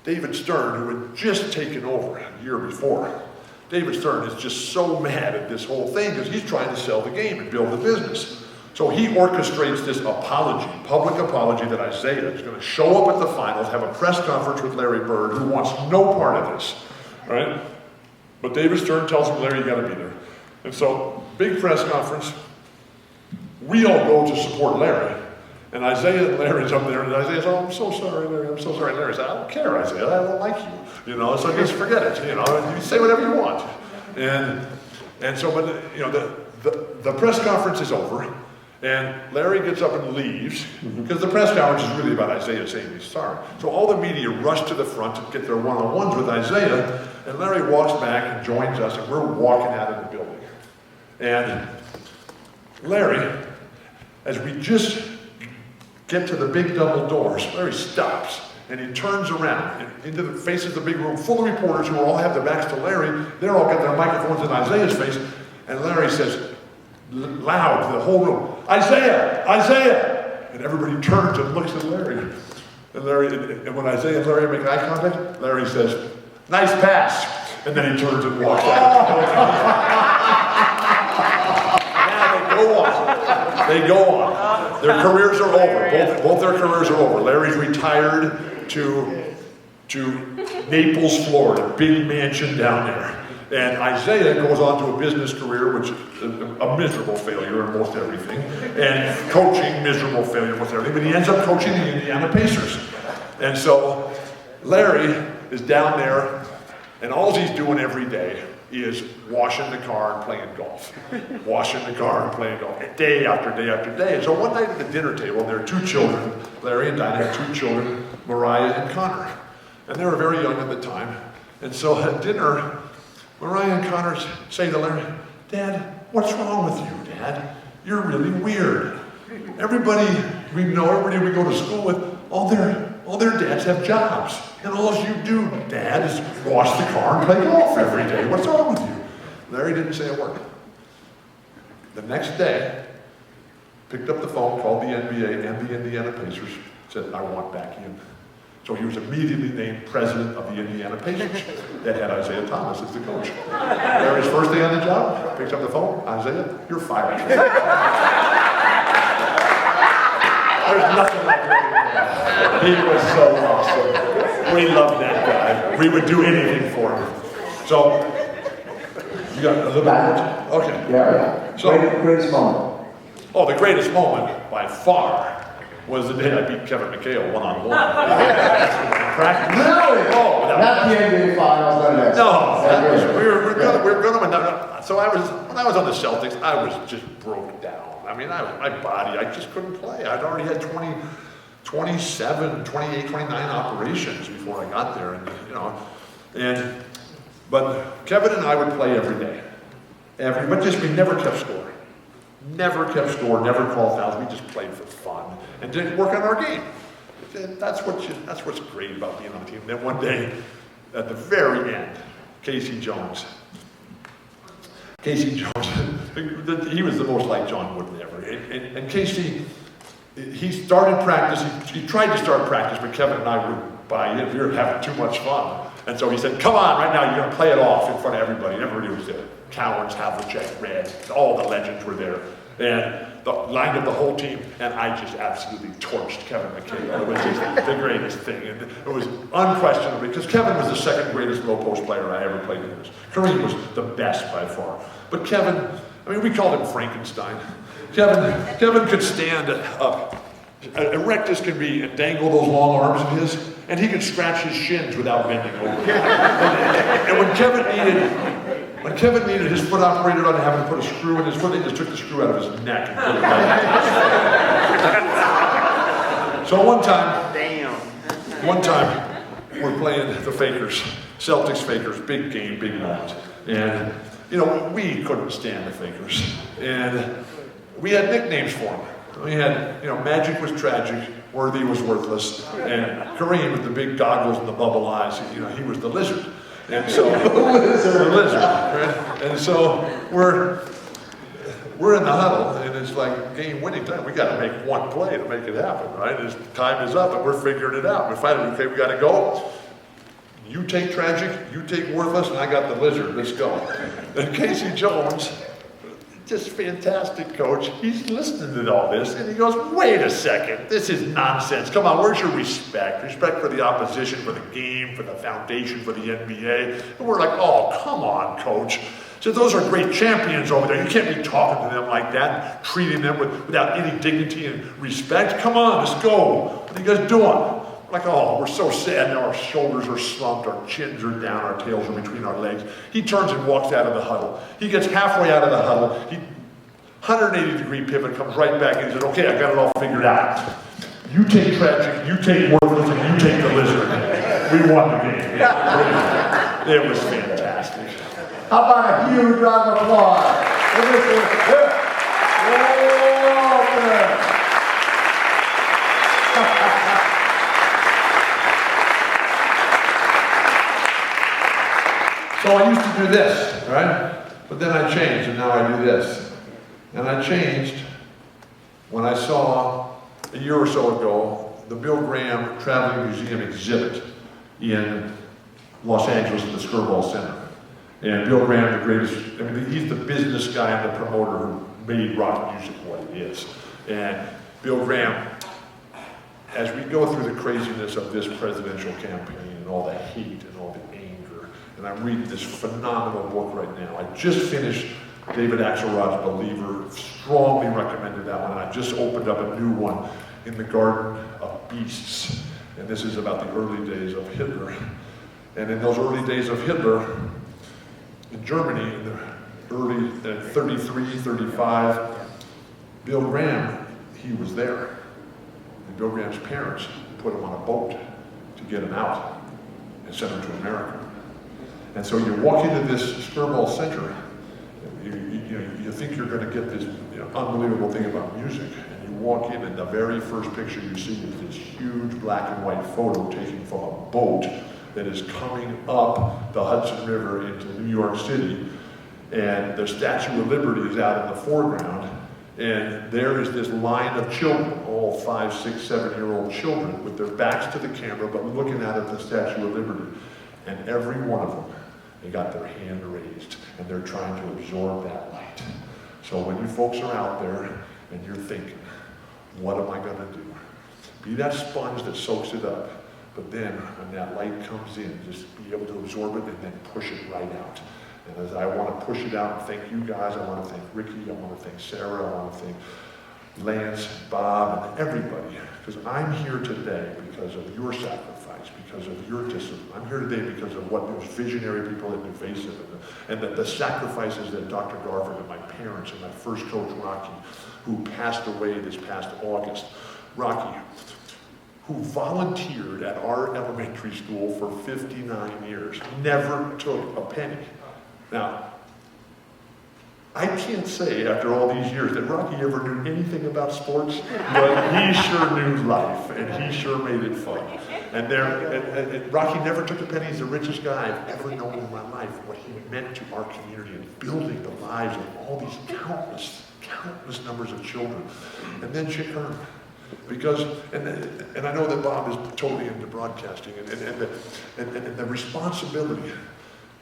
David Stern, who had just taken over a year before, David Stern is just so mad at this whole thing because he's trying to sell the game and build a business. So he orchestrates this apology, public apology that Isaiah is going to show up at the finals, have a press conference with Larry Bird, who wants no part of this, right? But David Stern tells him, Larry, you got to be there. And so, big press conference. We all go to support Larry. And Isaiah and Larry's up there, and Isaiah says, oh, I'm so sorry, Larry, I'm so sorry. Larry says, I don't care, Isaiah, I don't like you. So just forget it, you say whatever you want. And so, but, the press conference is over. And Larry gets up and leaves, because the press conference is really about Isaiah saying he's sorry. So all the media rush to the front to get their one-on-ones with Isaiah, and Larry walks back and joins us, and we're walking out of the building. And Larry, as we just get to the big double doors, Larry stops, and he turns around and into the faces of the big room full of reporters who all have their backs to Larry. They're all got their microphones in Isaiah's face, and Larry says, loud to the whole room, Isaiah, Isaiah! And everybody turns and looks at Larry. And when Isaiah and Larry make eye contact, Larry says, nice pass. And then he turns and walks out. Now they go on. Their careers are over. Both their careers are over. Larry's retired to Naples, Florida, big mansion down there. And Isaiah goes on to a business career, which is a miserable failure in most everything. And coaching, miserable failure in most everything. But he ends up coaching the Indiana Pacers. And so Larry is down there, and all he's doing every day is washing the car and playing golf. Washing the car and playing golf, day after day after day. And so one night at the dinner table, there are 2 children. Larry and Dinah had 2 children, Mariah and Connor. And they were very young at the time. And so at dinner, Mariah and Connor say to Larry, "Dad, what's wrong with you, Dad? You're really weird. Everybody we go to school with, all their dads have jobs. And all you do, Dad, is wash the car and play golf every day. What's wrong with you?" Larry didn't say a word. The next day, picked up the phone, called the NBA and the Indiana Pacers, said, "I want back in." So he was immediately named president of the Indiana Pacers. That had Isaiah Thomas as the coach. Larry's first day on the job, picks up the phone, "Isaiah, you're fired." There's nothing like it. He was so awesome. We loved that guy. We would do anything for him. So, you got a little bit more? Okay. Yeah. So, Greatest moment. Oh, the greatest moment by far was the day I beat Kevin McHale one-on-one. Practice. Really? Oh, Not the NBA finals, no, next. no. We were going to. So when I was on the Celtics, I was just broke down. I mean, my body, I just couldn't play. I'd already had 27, 28, 29 operations before I got there, but Kevin and I would play every day. But we never kept score. Never kept score, never called fouls. We just played for fun and didn't work on our game. That's what's great about being on the team. And then one day, at the very end, Casey Jones, he was the most like John Wooden ever. And Casey, he started practice. He tried to start practice, but Kevin and I wouldn't buy in. We were having too much fun. And so he said, "Come on, right now, you're going to play it off in front of everybody." And everybody was there. Cowens, Havlicek, Red, all the legends were there. And lined up the whole team, and I just absolutely torched Kevin McHale. It was just the greatest thing. And it was unquestionable, because Kevin was the second greatest low post player I ever played against. Kareem was the best by far. But Kevin, we called him Frankenstein. Kevin could stand up, erect as can be, and dangle those long arms of his, and he could scratch his shins without bending over. And when Kevin needed his foot operated on, having to put a screw in his foot, they just took the screw out of his neck and put it back. So one time, we're playing the Fakers, Celtics Fakers, big game, big moment. And, we couldn't stand the Fakers. And we had nicknames for them. We had, Magic was tragic, Worthy was worthless, and Kareem with the big goggles and the bubble eyes, he was the lizard. And so, the lizard, right? And so we're in the huddle, and it's like game-winning time. We got to make one play to make it happen, right? As time is up, and we're figuring it out. We're fighting. Okay, we got to go. You take tragic, you take worthless, and I got the lizard. Let's go. And Casey Jones, just fantastic coach. He's listening to all this, and he goes, "Wait a second, this is nonsense. Come on, where's your respect? Respect for the opposition, for the game, for the foundation, for the NBA." And we're like, "Oh, come on, coach." So those are great champions over there. You can't be talking to them like that, treating them without any dignity and respect. Come on, let's go. What are you guys doing? We're like, "Oh, we're so sad now. Our shoulders are slumped, our chins are down, our tails are between our legs." He turns and walks out of the huddle. He gets halfway out of the huddle. 180-degree pivot, comes right back, and he says, "Okay, I got it all figured out. You take tragic, you take worthless, and you take the lizard." We won the game. It was fantastic. How about a huge round of applause? So I used to do this, right? But then I changed, and now I do this. And I changed when I saw, a year or so ago, the Bill Graham Traveling Museum exhibit in Los Angeles at the Skirball Center. And Bill Graham, the greatest, he's the business guy and the promoter who made rock music what it is. And Bill Graham, as we go through the craziness of this presidential campaign and all the hate and And I'm reading this phenomenal book right now. I just finished David Axelrod's Believer, strongly recommended that one. And I just opened up a new one, In the Garden of Beasts. And this is about the early days of Hitler. And in those early days of Hitler, in Germany, in the early 33, 35, Bill Graham, he was there. And Bill Graham's parents put him on a boat to get him out and sent him to America. And so you walk into this Skirball Center, you think you're going to get this unbelievable thing about music, and you walk in and the very first picture you see is this huge black and white photo taken from a boat that is coming up the Hudson River into New York City, and the Statue of Liberty is out in the foreground, and there is this line of children, all 5, 6, 7-year-old children with their backs to the camera but looking out at the Statue of Liberty, and every one of them, they got their hand raised and they're trying to absorb that light. So when you folks are out there and you're thinking, what am I going to do? Be that sponge that soaks it up, but then when that light comes in, just be able to absorb it and then push it right out. And as I want to push it out and thank you guys, I want to thank Ricky, I want to thank Sarah, I want to thank Lance, Bob, and everybody, because I'm here today because of your sacrifice, because of your discipline. I'm here today because of what those visionary people at Nuvasiv and the sacrifices that Dr. Garford and my parents and my first coach, Rocky, who passed away this past August. Rocky, who volunteered at our elementary school for 59 years, never took a penny. Now, I can't say after all these years that Rocky ever knew anything about sports, but he sure knew life, and he sure made it fun. And Rocky never took a penny. He's the richest guy I've ever known in my life. What he meant to our community and building the lives of all these countless numbers of children. And then Chick Hearn. Because, and I know that Bob is totally into broadcasting, and the responsibility,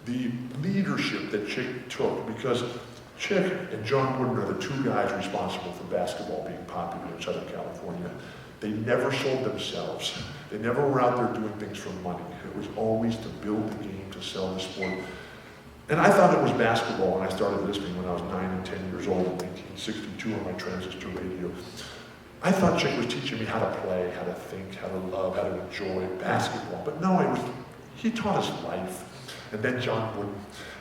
the leadership that Chick took, because Chick and John Wooden are the two guys responsible for basketball being popular in Southern California. They never sold themselves. They never were out there doing things for money. It was always to build the game, to sell the sport. And I thought it was basketball when I started listening when I was 9 and 10 years old in 1962 on my transistor radio. I thought Chick was teaching me how to play, how to think, how to love, how to enjoy basketball. But no, he taught us life. And then John Wooden.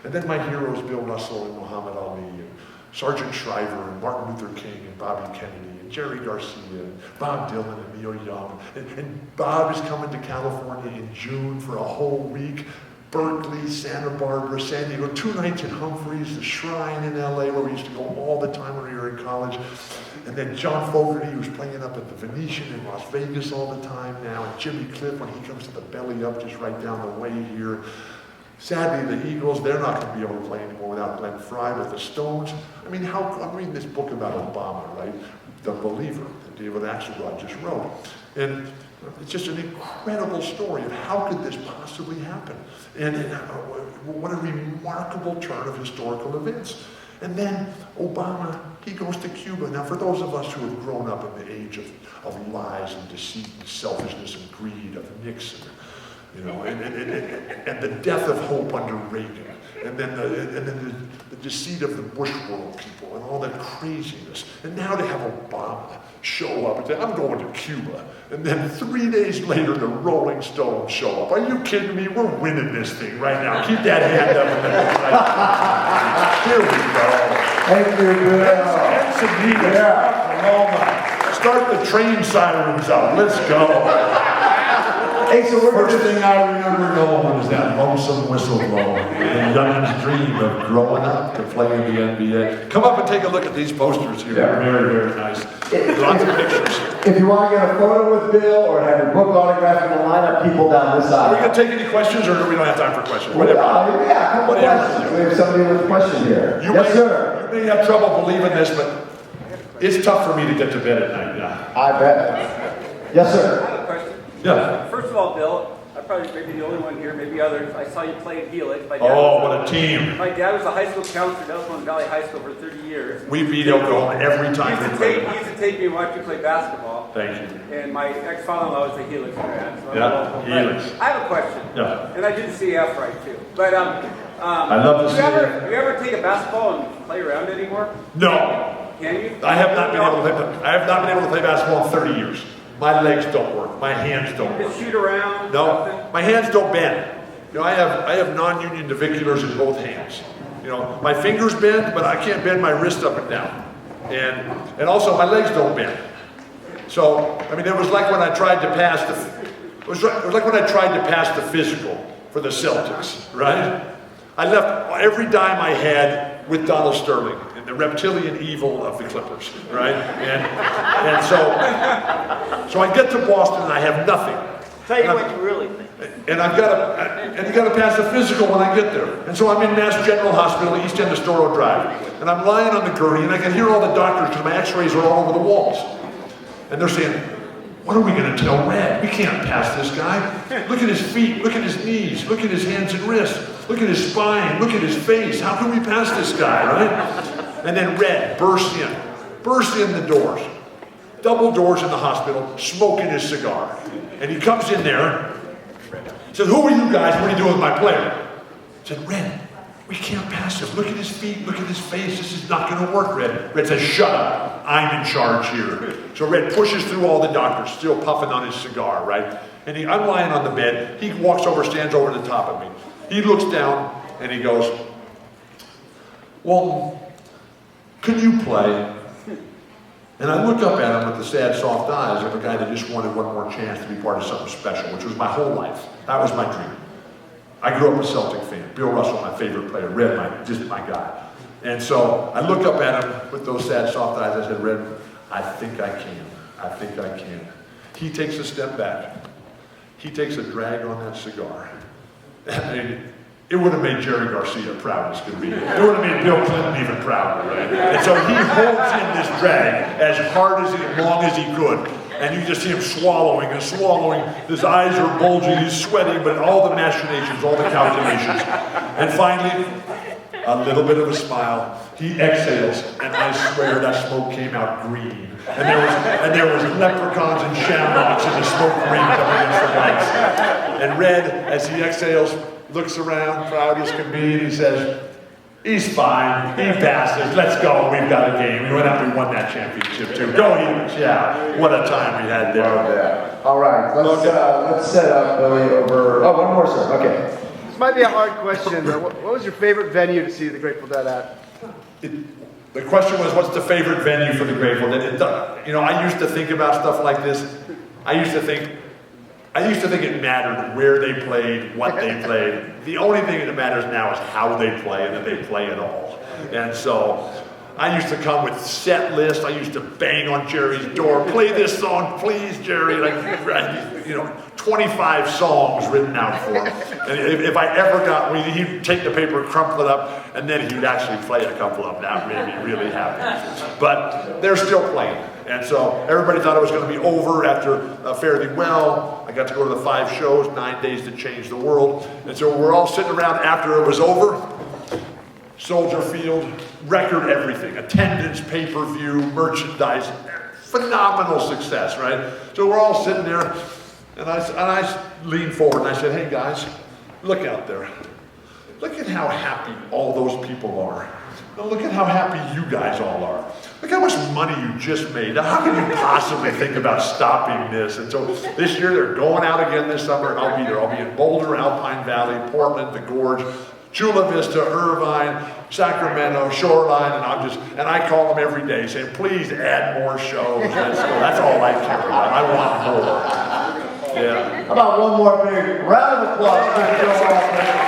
And then my heroes, Bill Russell and Muhammad Ali, and Sergeant Shriver, and Martin Luther King, and Bobby Kennedy, and Jerry Garcia, and Bob Dylan, and Neil Young. And Bob is coming to California in June for a whole week. Berkeley, Santa Barbara, San Diego, 2 nights in Humphreys, the Shrine in LA, where we used to go all the time when we were in college. And then John Fogerty, who's playing up at the Venetian in Las Vegas all the time now, and Jimmy Cliff when he comes to the Belly Up just right down the way here. Sadly, the Eagles, they're not going to be able to play anymore without Glenn Fry, but the Stones, I mean, I'm reading this book about Obama, right? The Believer, that David Axelrod just wrote. And it's just an incredible story of how could this possibly happen? And what a remarkable turn of historical events. And then Obama, he goes to Cuba. Now, for those of us who have grown up in the age of lies and deceit and selfishness and greed of Nixon, and the death of hope under Reagan, and then the deceit of the Bush world people and all that craziness. And now to have Obama show up and say, I'm going to Cuba. And then 3 days later, the Rolling Stones show up. Are you kidding me? We're winning this thing right now. Keep that hand up. Here we go. Thank you, Bill. Encinitas. Yeah. Paloma. Start the train sirens up. Let's go. Hey, so First thing I remember going was that lonesome whistle blowing. The youngins' dream of growing up to play in the NBA. Come up and take a look at these posters here. Yeah. Very, very nice. Lots of pictures. If you want to get a photo with Bill or have your book autographed in the lineup, people down this Are we side. going to take any questions, or do we don't have time for questions? Yeah, Whatever. a couple questions. We have somebody with a question here. Yes, sir. You may have trouble believing this, but it's tough for me to get to bed at night. Yeah. I bet. Yes, sir. I have a question. Yeah. First of all, Bill, I probably maybe the only one here, maybe others. I saw you play at Helix. Oh, what a team. My dad was a high school counselor at Elkhorn Valley High School for 30 years. We beat Oklahoma every time they played. He used to take me and watch me play basketball. Thank you. And my ex-father-in-law was a Helix fan. So Yeah, Helix. I have a question. Yeah. And I did the CF right too. But I love the CF. Do you ever take a basketball and play around anymore? No. Can you? I have not been able to play basketball in 30 years. My legs don't work. My hands don't work. Just shoot around? No, Nothing? my hands don't bend. You know, I have non-union naviculars in both hands. You know, my fingers bend, but I can't bend my wrist up and down. And also my legs don't bend. So, I mean, it was like when I tried to pass it was like when I tried to pass the physical for the Celtics, right? I left every dime I had with Donald Sterling and the reptilian evil of the Clippers, right? And so I get to Boston and I have nothing. Tell you what you really think. And you got to pass the physical when I get there. And so I'm in Mass General Hospital, East End of Storrow Drive, and I'm lying on the gurney, and I can hear all the doctors because my X-rays are all over the walls, and they're saying, "What are we going to tell Red? We can't pass this guy. Look at his feet, look at his knees, look at his hands and wrists, look at his spine, look at his face. How can we pass this guy, right?" And then Red bursts in the doors, double doors in the hospital, smoking his cigar, and he comes in there. Said, "Who are you guys? What are you doing with my player?" I said, "Red, we can't pass him. Look at his feet, look at his face. This is not going to work, Red." Red says, "Shut up. I'm in charge here." So Red pushes through all the doctors, still puffing on his cigar, right? And I'm lying on the bed. He walks over, stands over the top of me. He looks down and he goes, "Walton, can you play?" And I look up at him with the sad, soft eyes of a guy that just wanted one more chance to be part of something special, which was my whole life. That was my dream. I grew up a Celtic fan. Bill Russell, my favorite player. Red, just my guy. And so I look up at him with those sad, soft eyes. I said, "Red, I think I can. I think I can." He takes a step back. He takes a drag on that cigar. I mean, it would have made Jerry Garcia proud as could be. It would have made Bill Clinton even prouder, right? And so he holds in this drag as hard as long as he could. And you just see him swallowing and swallowing. His eyes are bulging, he's sweating, but all the machinations, all the calculations. And finally, a little bit of a smile. He exhales, and I swear that smoke came out green. And there was leprechauns and shamrocks in the smoke ring coming against the lights. And Red, as he exhales, looks around, proud as can be, and he says, "He's fine. He passes. Let's go. We've got a game." We went up and won that championship too. Go Helix! Yeah, what a time we had there. Love that. All right, let's set up Billy over. Oh, one more, sir. Okay. This might be a hard question, but what was your favorite venue to see the Grateful Dead at? The question was, what's the favorite venue for the Grateful Dead? You know, I used to think about stuff like this. I used to think it mattered where they played, what they played. The only thing that matters now is how they play and that they play it all. And so I used to come with set lists. I used to bang on Jerry's door, "Play this song, please, Jerry." Like, 25 songs written out for him. And if I ever got, he'd take the paper, crumple it up, and then he'd actually play a couple of them. That made me really happy. But they're still playing. And so everybody thought it was going to be over after Fare Thee Well. I got to go to the 5 shows, 9 days to change the world. And so we're all sitting around after it was over. Soldier Field, record everything. Attendance, pay-per-view, merchandise, phenomenal success, right? So we're all sitting there, and I leaned forward and I said, "Hey guys, look out there. Look at how happy all those people are. Now look at how happy you guys all are. Look how much money you just made. Now, how can you possibly think about stopping this?" And so this year they're going out again this summer, and I'll be there. I'll be in Boulder, Alpine Valley, Portland, the Gorge, Chula Vista, Irvine, Sacramento, Shoreline, and I call them every day saying, "Please add more shows." That's all I care about. I want more. Yeah. How about one more big round of applause for Bill Walton?